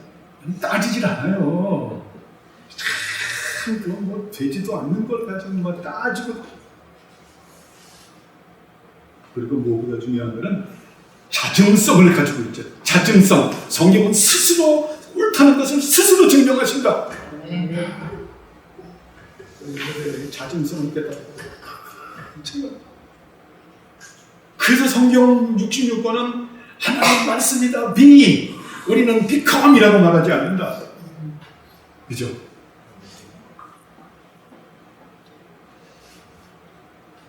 따지질 않아요. 참, 그건 뭐 되지도 않는 걸 가지고 막 따지고. 그리고 무엇보다 중요한 거는 자증성을 가지고 있죠. 자증성. 성경은 스스로 옳다는 것을 스스로 증명하신다. 자증성을 깨달아. 그래서 성경 66권은 하나님 말씀이다. be. 우리는 become이라고 말하지 않는다. 그죠?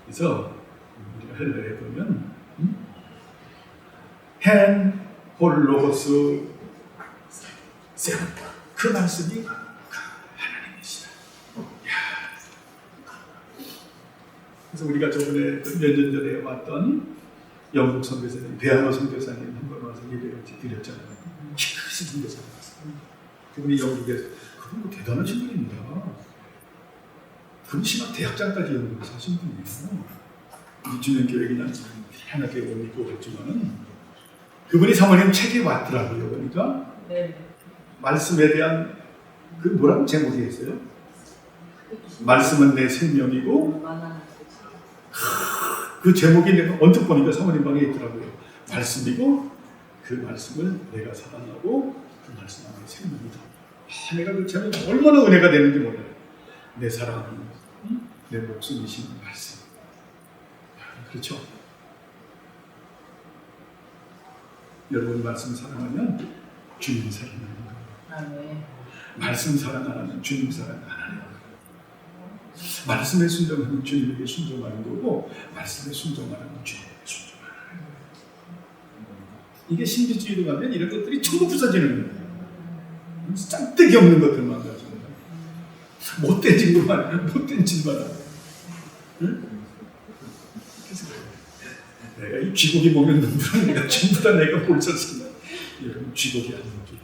그래서 우리가 헬라에 보면 헨 홀로고스 세븐. 그 말씀이 하나님이시다. 그래서 우리가 저번에 몇 년 전에 왔던 영국 선교사님, 배아노 선교사님 한 번 와서 예배를 드렸잖아요. 키크신 선교사님 왔어요. 그분이 영국에서, 그분 대단하신 분입니다. 그분이 심한 대학장까지 영국에서 하신 분이에요. 우리 주년교회이나 하나교회 못 믿고 그랬지만은 그분이 사모님 책에 왔더라고요. 그러니까 말씀에 대한 그 뭐라고 제목이 있어요? 말씀은 내 생명이고, 그 제목이 내가 언뜻 보니까 사모님 방에 있더라고요. 말씀이고 그 말씀을 내가 사랑하고 그 말씀은 내 생명이다. 내가 그 제목 얼마나 은혜가 되는지 몰라요. 내 사랑은 내 목숨이신 말씀. 그렇죠? 여러분 말씀 사랑하면 주님 사랑하는 거예요. 말씀 사랑 안 하면 주님 사랑 안 하는 거예요. 말씀에 순종하면 주님에게 순종하는 거고, 말씀에 순종 안 하면 주님에게 순종하는 거예요. 이게 신비주의로 가면 이런 것들이 전부 부서지는 거예요. 짝대기 없는 것들만 가지고 못된 친구만, 못된 친구만. 응? 내가 이 쥐고기 먹는 놈들은 내가 전부 다 내가 볼쳤습니다. 여러분 쥐고기 안 먹기.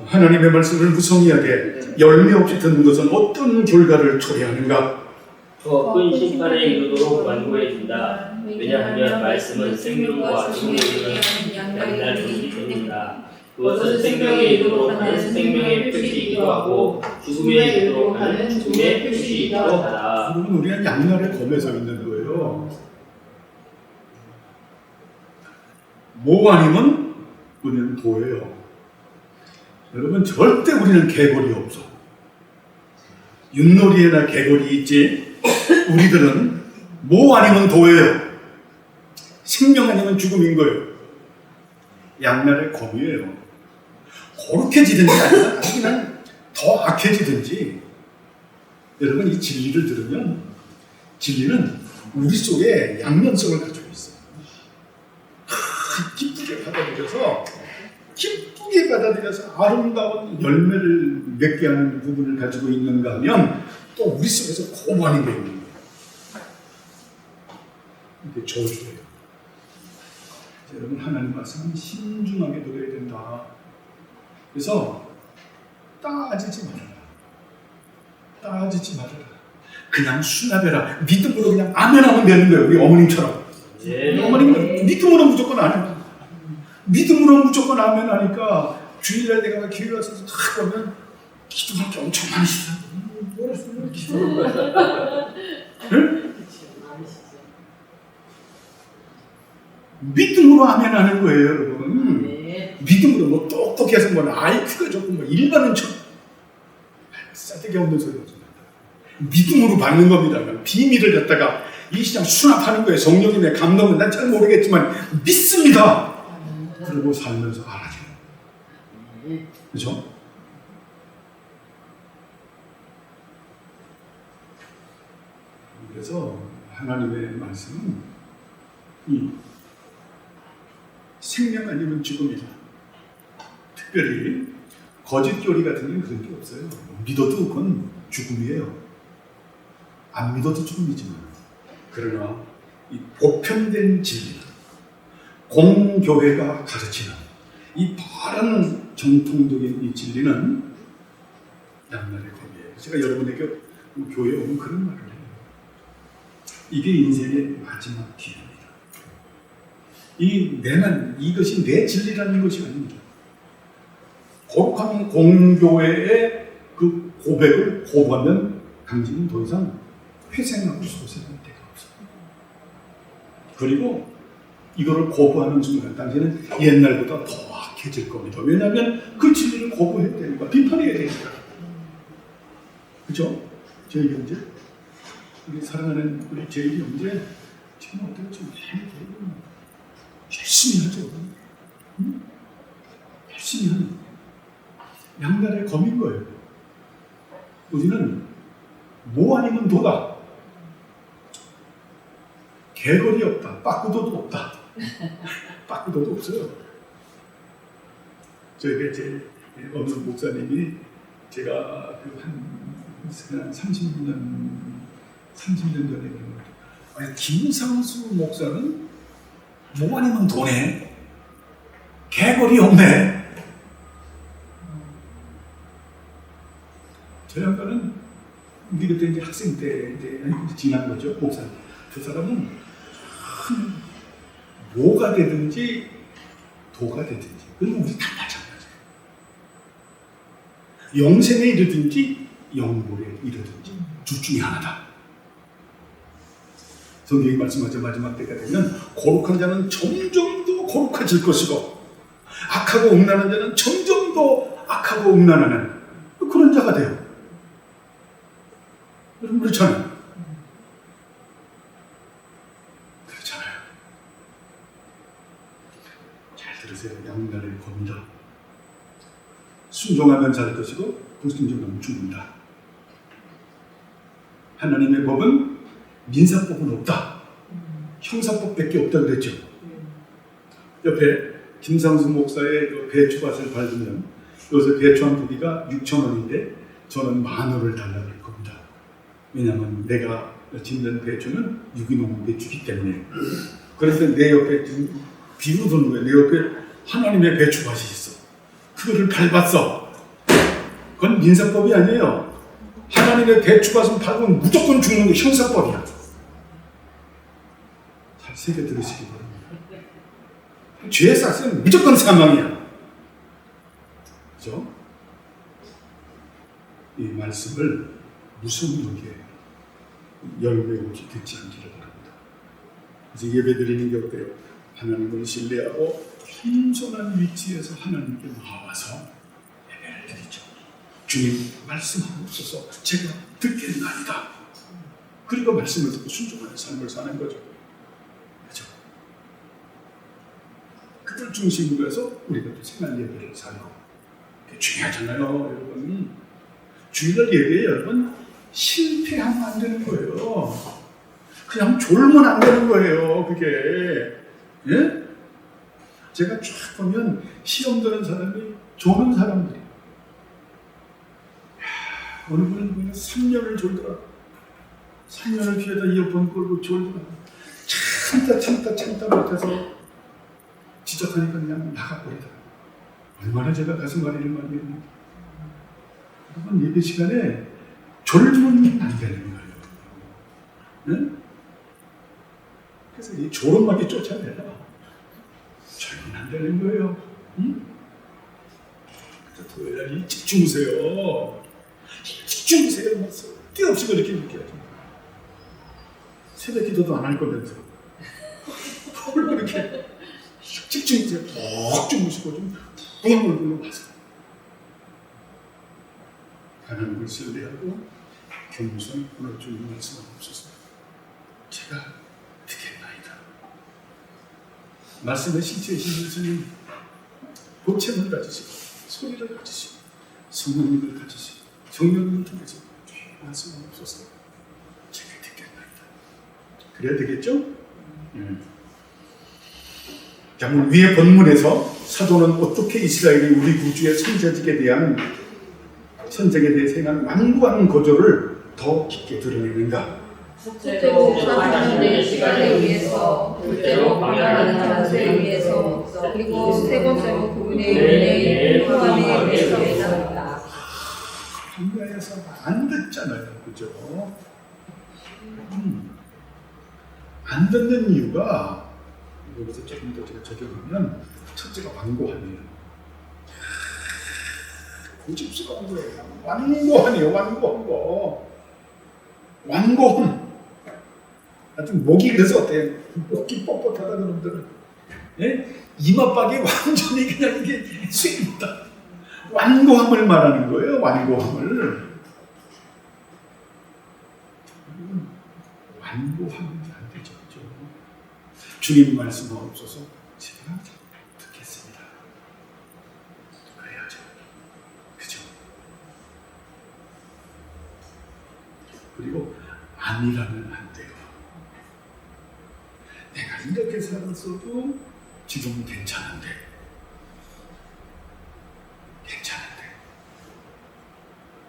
하나님의 말씀을 무성의하게 열매 없이 듣는 것은 어떤 결과를 초래하는가? 더 큰 심판에 이르도록 완고해 준다. 왜냐하면 말씀은 생명과 죽음을 이루는 양날 돌기 때문이다. 그것은 생명에 이르도록 하는 생명의 표시이기도 하고 죽음에 이르도록 하는 죽음의 표시이기도 하다. 여러분, 우리는 양날의 검에 서 있는 거예요. 모 아니면 우리는 도예요. 여러분, 절대 우리는 개걸이 없어. 윷놀이에나 개걸이 있지. 우리들은 모 아니면 도예요. 생명 아니면 죽음인 거예요. 양날의 검이에요. 거룩해지든지 아니면 그냥 더 악해지든지. 여러분, 이 진리를 들으면 진리는 우리 속에 양면성을 가지고 있어요. 기쁘게 받아들여서 아름다운 열매를 맺게 하는 부분을 가지고 있는가 하면 또 우리 속에서 고반인 게 있는 거예요. 이게 저주예요. 여러분, 하나님 말씀은 신중하게 들어야 된다. 그래서 따지지 말아라. 그냥 수납해라. 믿음으로 그냥 아멘하면 되는 거예요. 우리 어머님처럼. 어머님은 믿음으로 무조건 아멘. 믿음으로 무조건 아멘 하니까 주일날 내가 교회 와서 딱 보면 기도할 게 엄청 많으시더라고요. 응? 믿음으로 아멘 하는 거예요, 여러분. 믿음으로 뭐 똑똑해서 뭐 IQ가 좋고 뭐 일반은 좀 싸대기 없는 소리 없습니다. 믿음으로 받는 겁니다. 비밀을 갖다가 이 시장 수납하는 거예요. 성령님의 감동은 난 잘 모르겠지만 믿습니다. 그리고 살면서 알아줘요. 그렇죠? 그래서 하나님의 말씀은 이 생명 아니면 죽음이다. 특별히 거짓 교리 같은 게 그런 게 없어요. 믿어도 그건 죽음이에요. 안 믿어도 죽음이지만, 그러나 이 보편된 진리, 공교회가 가르치는 이 바른 정통적인 이 진리는 양날의 검이에요. 제가 여러분에게 교회에 오면 그런 말을 해요. 이게 인생의 마지막 기회입니다. 이것이 내 진리라는 것이 아닙니다. 거룩한 공교회의 그 고백을 고부하면 당신은 더 이상 회생하고 소생할 데가 없어요. 그리고 이거를 고부하는 순간 당신은 옛날보다 더 악해질 겁니다. 왜냐하면 그 진리를 고부해야 되니까, 비판해야 되니까. 그렇죠? 저희 형제, 우리 사랑하는 우리 제일 형제, 지금 어때요? 지금 열심히 하죠. 응? 열심히 하는 양날의 검인 거예요. 우리는 뭐 아니면 도다. 개걸이 없다. 빠꾸도도 없다. 빠꾸도도 없어요. 저에게 제 어느 목사님이 제가 한 30년 전에 아니, 김상수 목사는 뭐 아니면 도네. 개걸이 없네. 저 양반은 우리 그때 이제 학생 때 이제 지난 거죠, 목사님. 그 사람은 뭐가 되든지 도가 되든지, 그리고 우리 다 마찬가지예요. 영생에 이르든지 영물에 이르든지 둘 중에 하나다. 성경이 말씀하죠. 마지막 때가 되면 거룩한 자는 점점 더 거룩해질 것이고 악하고 음란한 자는 점점 더 악하고 음란하는 그런 자가 돼요. 여러분 그렇잖아요. 그렇잖아요. 잘 들으세요. 양날의 검이다. 순종하면 살 것이고 불순종하면 죽는다. 하나님의 법은 민사법은 없다. 형사법밖에 없다 그랬죠. 옆에 김상수 목사의 그 배추밭을 밟으면 여기서 배추 한 부기가 6,000원인데 저는 10,000원을 달라고 할 겁니다. 왜냐하면 내가 짓는 배추는 유기농 배추이기 때문에. 그래서 내 옆에 지금 비로 도는 거예요. 내 옆에 하나님의 배추밭이 있어. 그거를 밟았어. 그건 민사법이 아니에요. 하나님의 배추밭은 밟으면 무조건 죽는 게 형사법이야. 잘 새겨 들으시기 바랍니다. 죄의 삭은 무조건 사망이야. 그죠? 이 말씀을 무성하게 열매 없이 듣지 않기를 바랍니다. 그래서 예배 드리는 게 어때요? 하나님을 신뢰하고 겸손한 위치에서 하나님께 나와서 예배를 드리죠. 주님 말씀하옵소서 제가 듣겠나이다. 그리고 말씀을 듣고 순종하는 삶을 사는 거죠. 그죠? 그걸 중심으로 해서 우리가 또 생활 예배를 살고 그게 중요하잖아요, 여러분. 주일날 예배에 여러분 실패하면 안 되는 거예요. 그냥 졸면 안 되는 거예요, 그게. 예? 제가 쫙 보면 시험 드는 사람이 조는 사람들이 어느 분은 보면 3년을 졸더라. 3년을 귀에다 이어폰 걸고 졸더라. 참다 못해서 지적하니까 그냥 나가버리더라. 얼마나 제가 가슴 아리를 많이 했는데. 여러분 예배 시간에 졸면 안 되는 거예요. 네? 그래서 이 졸음막이 쫓아내라. 졸면 안 되는 거예요. 응? 그래서 토요일날 일찍 주무세요. 일찍 주무세요. 뭐 쓸데없이 그렇게 느껴야죠. 새벽 기도도 안 할 거면서 뭘 그렇게 일찍 주무세요. 푹 주무시고 좀 부양 얼굴로 와서 하나님을 신뢰하고 겸손히 오늘 주님 말씀하옵소서. 제가 듣겠나이다. 말씀의 실체이신 예수님 보채를 가지시고 소리를 가지시고 성령님을 가지시고 성령님을 통해서 말씀하옵소서. 제가 듣겠나이다. 그래야 되겠죠? 자, 위의 본문에서 사도는 어떻게 이스라엘이 우리 구주의 선지자직에 대한 선택에 대해 생각한 완고한 고조를 더 깊게 드러내는가? 첫째로 사랑하는 시간에 의해서, 둘째로 방황하는 자세에 의해서, 그리고 세 번째로 그분의 은혜의 평안에 의해서 있었다. 한가에서 안 듣잖아요, 그죠? 안 듣는 이유가 여기서 조금 더 제가 적용하면 첫째가 완고함이에요. 고집스러운 거예요. 완고하네요, 완고한 거. 완고함. 하여튼 목이 그래서 어때요? 목이 뻣뻣하다 그놈들은. 예? 이마박이 완전히 그냥 이게 쇠입니다. 완고함을 말하는 거예요, 완고함을. 완고함은 안 되죠, 그죠? 주님 말씀하옵소서. 제가 듣겠습니다. 그래야죠. 그죠? 그리고 아니라면 안 돼요. 내가 이렇게 살았어도 지금은 괜찮은데.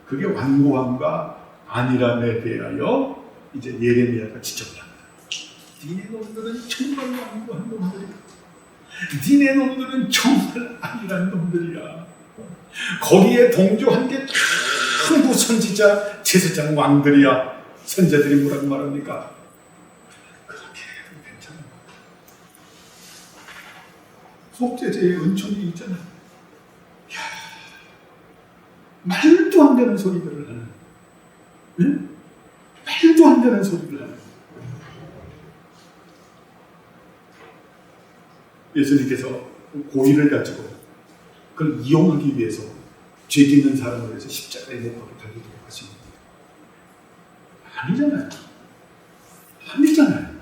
그게 완고함과 아니람에 대하여 이제 예레미야가 지적을 합니다. 니네 놈들은 정말 완고한 놈들이야. 니네 놈들은 정말 아니란 놈들이야. 거기에 동조한 게 전부 선지자, 제사장 왕들이야. 선자들이 뭐라고 말합니까? 그렇게 해도 괜찮아. 속죄제의 은총이 있잖아. 말도 안 되는 소리들을 하는, 응? 말도 안 되는 소리를 하는. 예수님께서 고의를 가지고 그걸 이용하기 위해서 죄 짓는 사람을 위해서 십자가에 못 박혀 달리도록 하신 겁니다. 아니잖아요. 아니잖아요.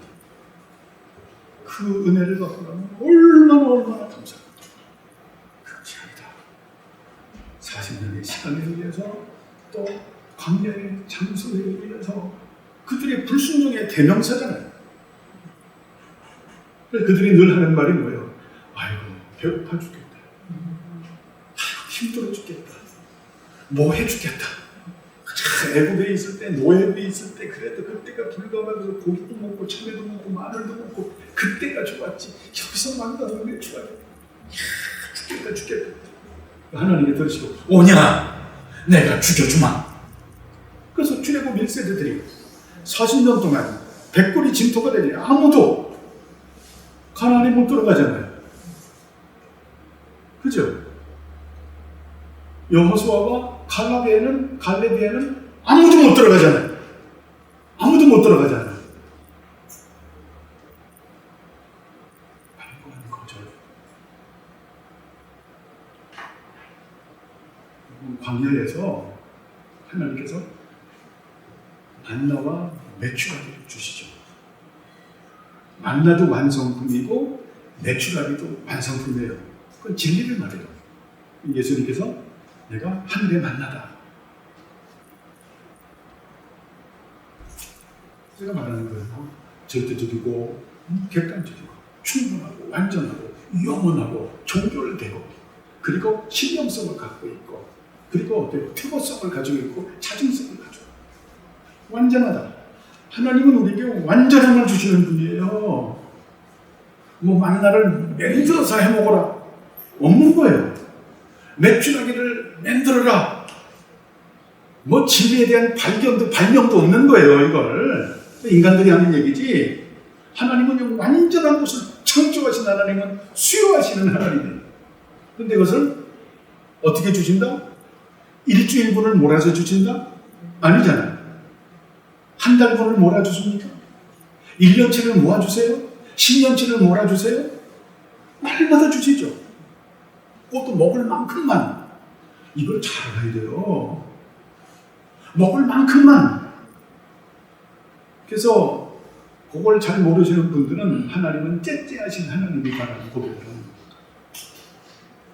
그 은혜를 받고 나면 얼마나 감사합니다. 그렇지 아니다. 40년의 시간에 의해서 또 광야의 장소에 의해서 그들의 불순종의 대명사잖아요. 그들이 늘 하는 말이 뭐예요? 아이고 배고파 죽겠다. 아이고 힘들어 죽겠다. 뭐 해 죽겠다. 애국에 있을 때, 노예부에 있을 때 그래도 그때가 불가마서 고기도 먹고 참외도 먹고 마늘도 먹고 그때가 좋았지. 여기서 만나서 왜 좋아해? 죽겠다. 하나님이 들으시고 오냐 내가 죽여주마. 그래서 출애굽 1세대들이 40년 동안 백골이 진토가 되니 아무도 가나안에 못 들어가잖아요. 그죠? 여호수아와 갈렙에는 아무도 못 들어가잖아요. 아무도 못 들어가잖아요. 발광 거절. 광야에서 하나님께서 만나와 메추라기를 주시죠. 만나도 완성품이고 메추라기도 완성품이에요. 그건 진리를 말해요. 예수님께서 내가 하늘의 만나다. 제가 말하는 거예요. 절대적이고 객관적이고 충분하고 완전하고 영원하고 종결되고 그리고 신령성을 갖고 있고 그리고 어때요? 특허성을 가지고 있고 자증성을 가지고 있고 완전하다. 하나님은 우리에게 완전함을 주시는 분이에요. 뭐 만나를 만들어서 해먹어라 없는 거예요. 메추라기를 만들어라 뭐 진리에 대한 발명도 없는 거예요. 이걸 인간들이 하는 얘기지. 하나님은 완전한 것을 창조하신 하나님은 수요하시는 하나님이에요. 그런데 이것을 어떻게 주신다? 일주일분을 몰아서 주신다? 아니잖아요. 한 달분을 몰아주십니까? 1년치를 모아주세요? 10년치를 몰아주세요? 날마다 주시죠. 그것도 먹을 만큼만. 이걸 잘 알아야 돼요. 먹을 만큼만. 그래서 그걸 잘 모르시는 분들은 하나님은 째째하신 하나님이다라는 고백을 합니다.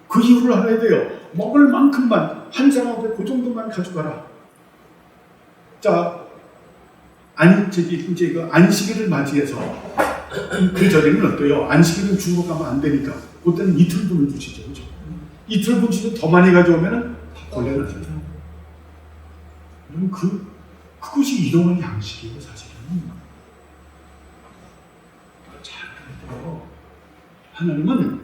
그 이유를 알아야 돼요. 먹을 만큼만 한 사람한테 그 정도만 가져가라. 자, 이제 그 안식일을 맞이해서 그 전에는 어때요? 안식일은 주고 가면 안 되니까 그때는 이틀분을 주시죠, 그죠? 이틀분 주고 더 많이 가져오면은 걸레를 주죠. 그럼 그것이 이동한 양식이에요, 사실은. 잘 알아요. 하나님은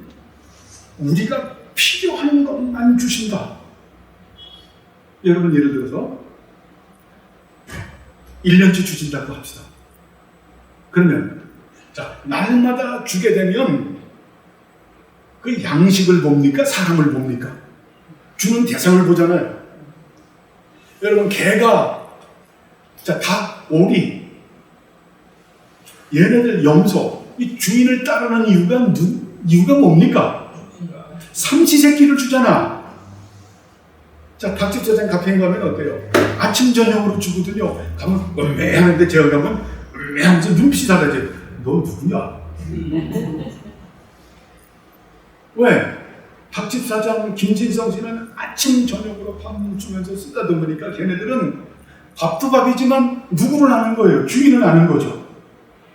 우리가 필요한 것만 주신다. 여러분 예를 들어서 1년치 주신다고 합시다. 그러면 자 날마다 주게 되면 그 양식을 봅니까? 사람을 봅니까? 주는 대상을 보잖아요. 여러분 개가 자 닭, 오리 얘네들 염소 이 주인을 따르는 이유가 뭡니까? 삼시세끼를 주잖아. 자, 닭집사장 카페에 가면 어때요? 아침, 저녁으로 주거든요. 가면 하는데 제가 가면 하면서 눈빛이 달라져요. 너 누구냐? 왜? 닭집사장 김진성 씨는 아침, 저녁으로 밥 주면서 쓰다듬으니까 걔네들은 밥도 밥이지만 누구를 아는 거예요? 주인을 아는 거죠.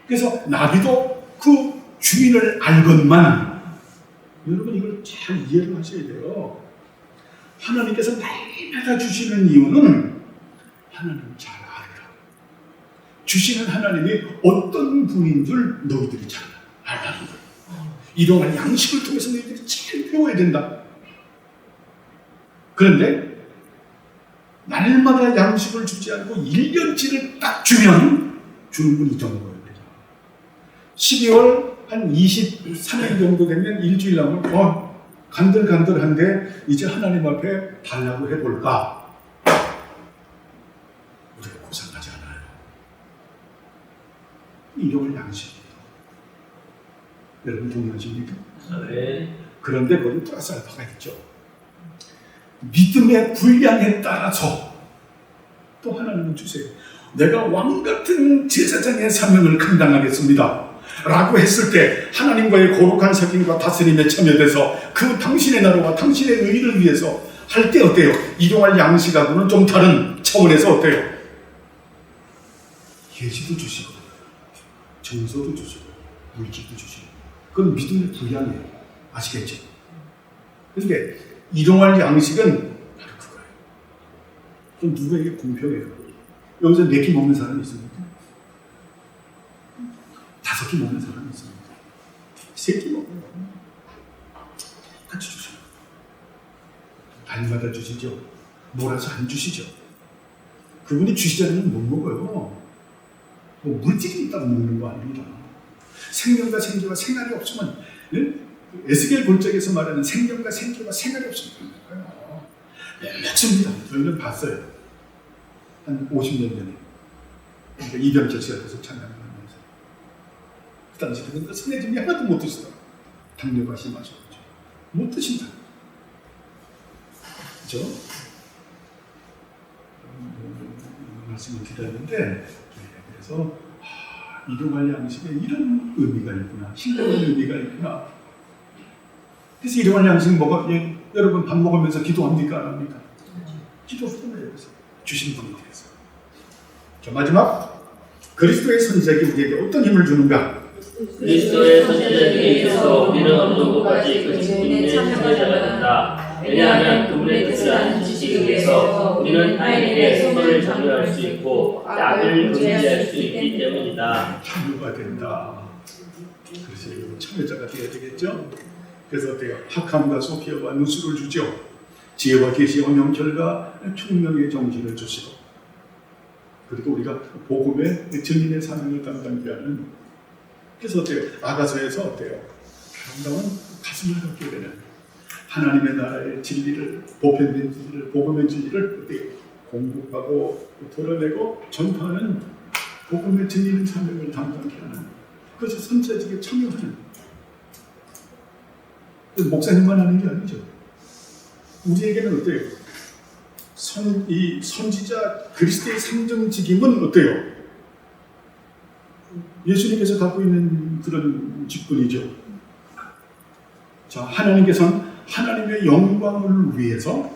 그래서 나비도 그 주인을 알건만 여러분 이걸 잘 이해를 하셔야 돼요. 하나님께서 날마다 주시는 이유는 하나님 잘 알아라. 주시는 하나님이 어떤 분인 줄 너희들이 잘 알라는 거예요. 이러한 양식을 통해서 너희들이 잘 배워야 된다. 그런데 날마다 양식을 주지 않고 1년치를 딱 주면 주는 분이 있던 거예요. 12월 한 23일 정도 되면 일주일 남으면 간들간들한데 이제 하나님 앞에 달라고 해볼까? 우리가 고생하지 않아요. 이름을 양식이에요. 여러분 동의하십니까? 네. 그런데 거기 플러스 알파가 있죠. 믿음의 분량에 따라서 또 하나님은 주세요. 내가 왕같은 제사장의 사명을 감당하겠습니다. 라고 했을 때 하나님과의 거룩한 사귐과 다스림에 참여돼서 그 당신의 나라와 당신의 의를 위해서 할 때 어때요? 일용할 양식하고는 좀 다른 차원에서 어때요? 예지도 주시고 정서도 주시고 물질도 주시고 그건 믿음의 분량이에요. 아시겠죠? 그런데 일용할 양식은 바로 그거예요. 좀 누구에게 공평해요. 여기서 4끼 먹는 사람이 있습니까? 5끼 먹는 사람이 있습니다. 3끼 먹는 사람이 같이 주셔요. 날마다 주시죠. 몰아서 안 주시죠. 그분이 주시지 않으면 못 먹어요. 뭐 물질이 있다고 먹는 거 아닙니다. 생명과 생기와 생활이 없으면 에스겔 골짜기에서 말하는 생명과 생기와 생활이 없으면 그런 거예요. 맥습니다. 저희는 봤어요. 한 50년 전에. 그러니까 이병철 씨가 계속 찬양을 하면서. 그 당시 그는 선해짐이 하나도 못 드시더라고요. 당뇨 가심하셨죠. 못 드신다. 그죠? 말씀을 드렸는데, 그래서 일용할 양식에 이런 의미가 있구나. 신령한 의미가 있구나. 그래서 일용할 양식 여러분 밥 먹으면서 기도합니까? 안 합니까? 기도하잖아요. 그래서 주신 분에 대해서. 자, 마지막 그리스도의 선지자가 우리에게 어떤 힘을 주는가? 그리스도의 선지자에게 있어서 우리는 어느 정도까지 그 직분의 참여자가 된다. 왜냐하면 그분의 뜻을 아는 지식에 의해서 우리는 하나님의 선거를 참여할 수 있고 악을 금지할 수 있기 때문이다. 참여가 된다. 그래서 여러분 참여자가 되어야 되겠죠? 그래서 어때요? 학함과 소피아와 누수를 주죠. 지혜와 계시와 명철과 총명의 정신을 주시고, 그리고 우리가 복음의 증인의 사명을 담당케 하는. 그래서 어때요? 아가서에서 어때요? 아름다운 가슴을 갖게 되는 하나님의 나라의 진리를, 보편된 진리를, 복음의 진리를 어때요? 공급하고 드러내고 전파하는 복음의 진리는 사명을 담당케 하는. 그래서 선지자직에 참여하는. 목사님만 하는 게 아니죠. 우리에게는 어때요? 이 선지자 그리스도의 상정직임은 어때요? 예수님께서 갖고 있는 그런 직분이죠. 자, 하나님께서는 하나님의 영광을 위해서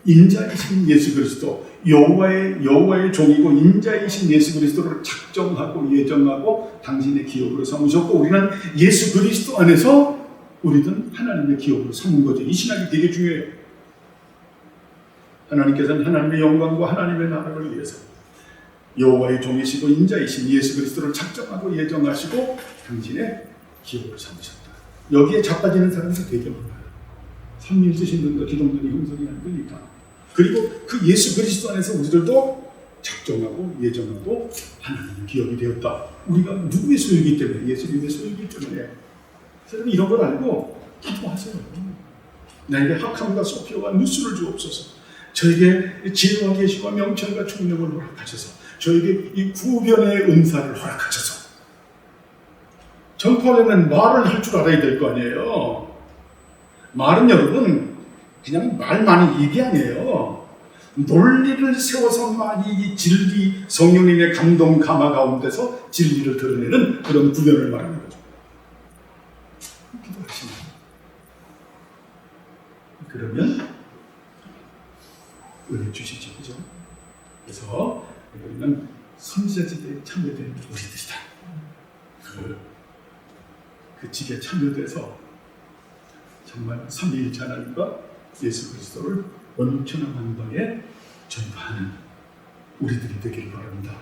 인자이신 예수 그리스도, 여호와의 종이고 인자이신 예수 그리스도를 작정하고 예정하고 당신의 기업으로 삼으셨고, 우리는 예수 그리스도 안에서 우리는 하나님의 기업으로 삼은 거죠. 이 신학이 되게 중요해요. 하나님께서는 하나님의 영광과 하나님의 나라를 위해서 여호와의 종이시고 인자이신 예수 그리스도를 작정하고 예정하시고 당신의 기업으로 삼으셨다. 여기에 자빠지는 사람이 되게 많아요. 삼일주신 분도 기독론이 형성이 안 되니까. 그리고 그 예수 그리스도 안에서 우리들도 작정하고 예정하고 하나님의 기업이 되었다. 우리가 누구의 소유이기 때문에? 예수님의 소유이기 때문에. 여러분 이런 걸 알고 기도하세요. 나에게 학함과 소피아와 누수를 주옵소서. 저에게 지혜와 계시와 명철과 총명을 허락하셔서 저에게 이 구변의 은사를 허락하셔서. 전파하려면 말을 할 줄 알아야 될 거 아니에요. 말은 여러분 그냥 말 많이 얘기 아니에요. 논리를 세워서 많이 이 진리, 성령님의 감동 감화 가운데서 진리를 드러내는 그런 구변을 말하는 거죠. 기도하시면 그러면 은혜 주시죠, 그죠? 그래서 우리는 선지자직에 참여된 우리들이다. 그 직에 참여돼서 정말 삼위일체 하나님과 예수 그리스도를 원천한 한방에 전파하는 우리들이 되길 바랍니다.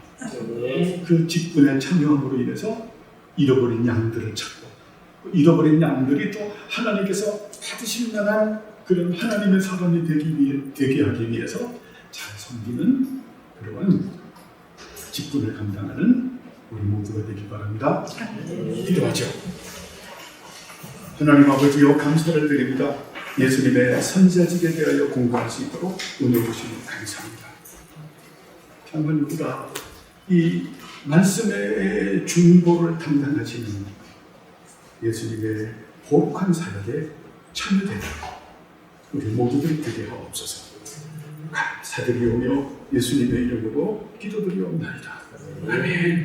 그 직분에 참여함으로 인해서 잃어버린 양들을 찾고, 잃어버린 양들이 또 하나님께서 받으실 만한 그런 하나님의 사람이 되게 하기 위해서 잘 섬기는 그런 직분을 감당하는 우리 모두가 되길 바랍니다. 기도하죠. 하나님 아버지여 감사를 드립니다. 예수님의 선지자직에 대하여 공부할 수 있도록 은혜 주시니 감사합니다. 정말 우리가 이 말씀의 중보를 담당하시는 예수님의 거룩한 사역에 참여되는 우리 모두들이 되게 하옵소서. 감사드리오며 예수님의 이름으로 기도드리옵나이다. 아멘.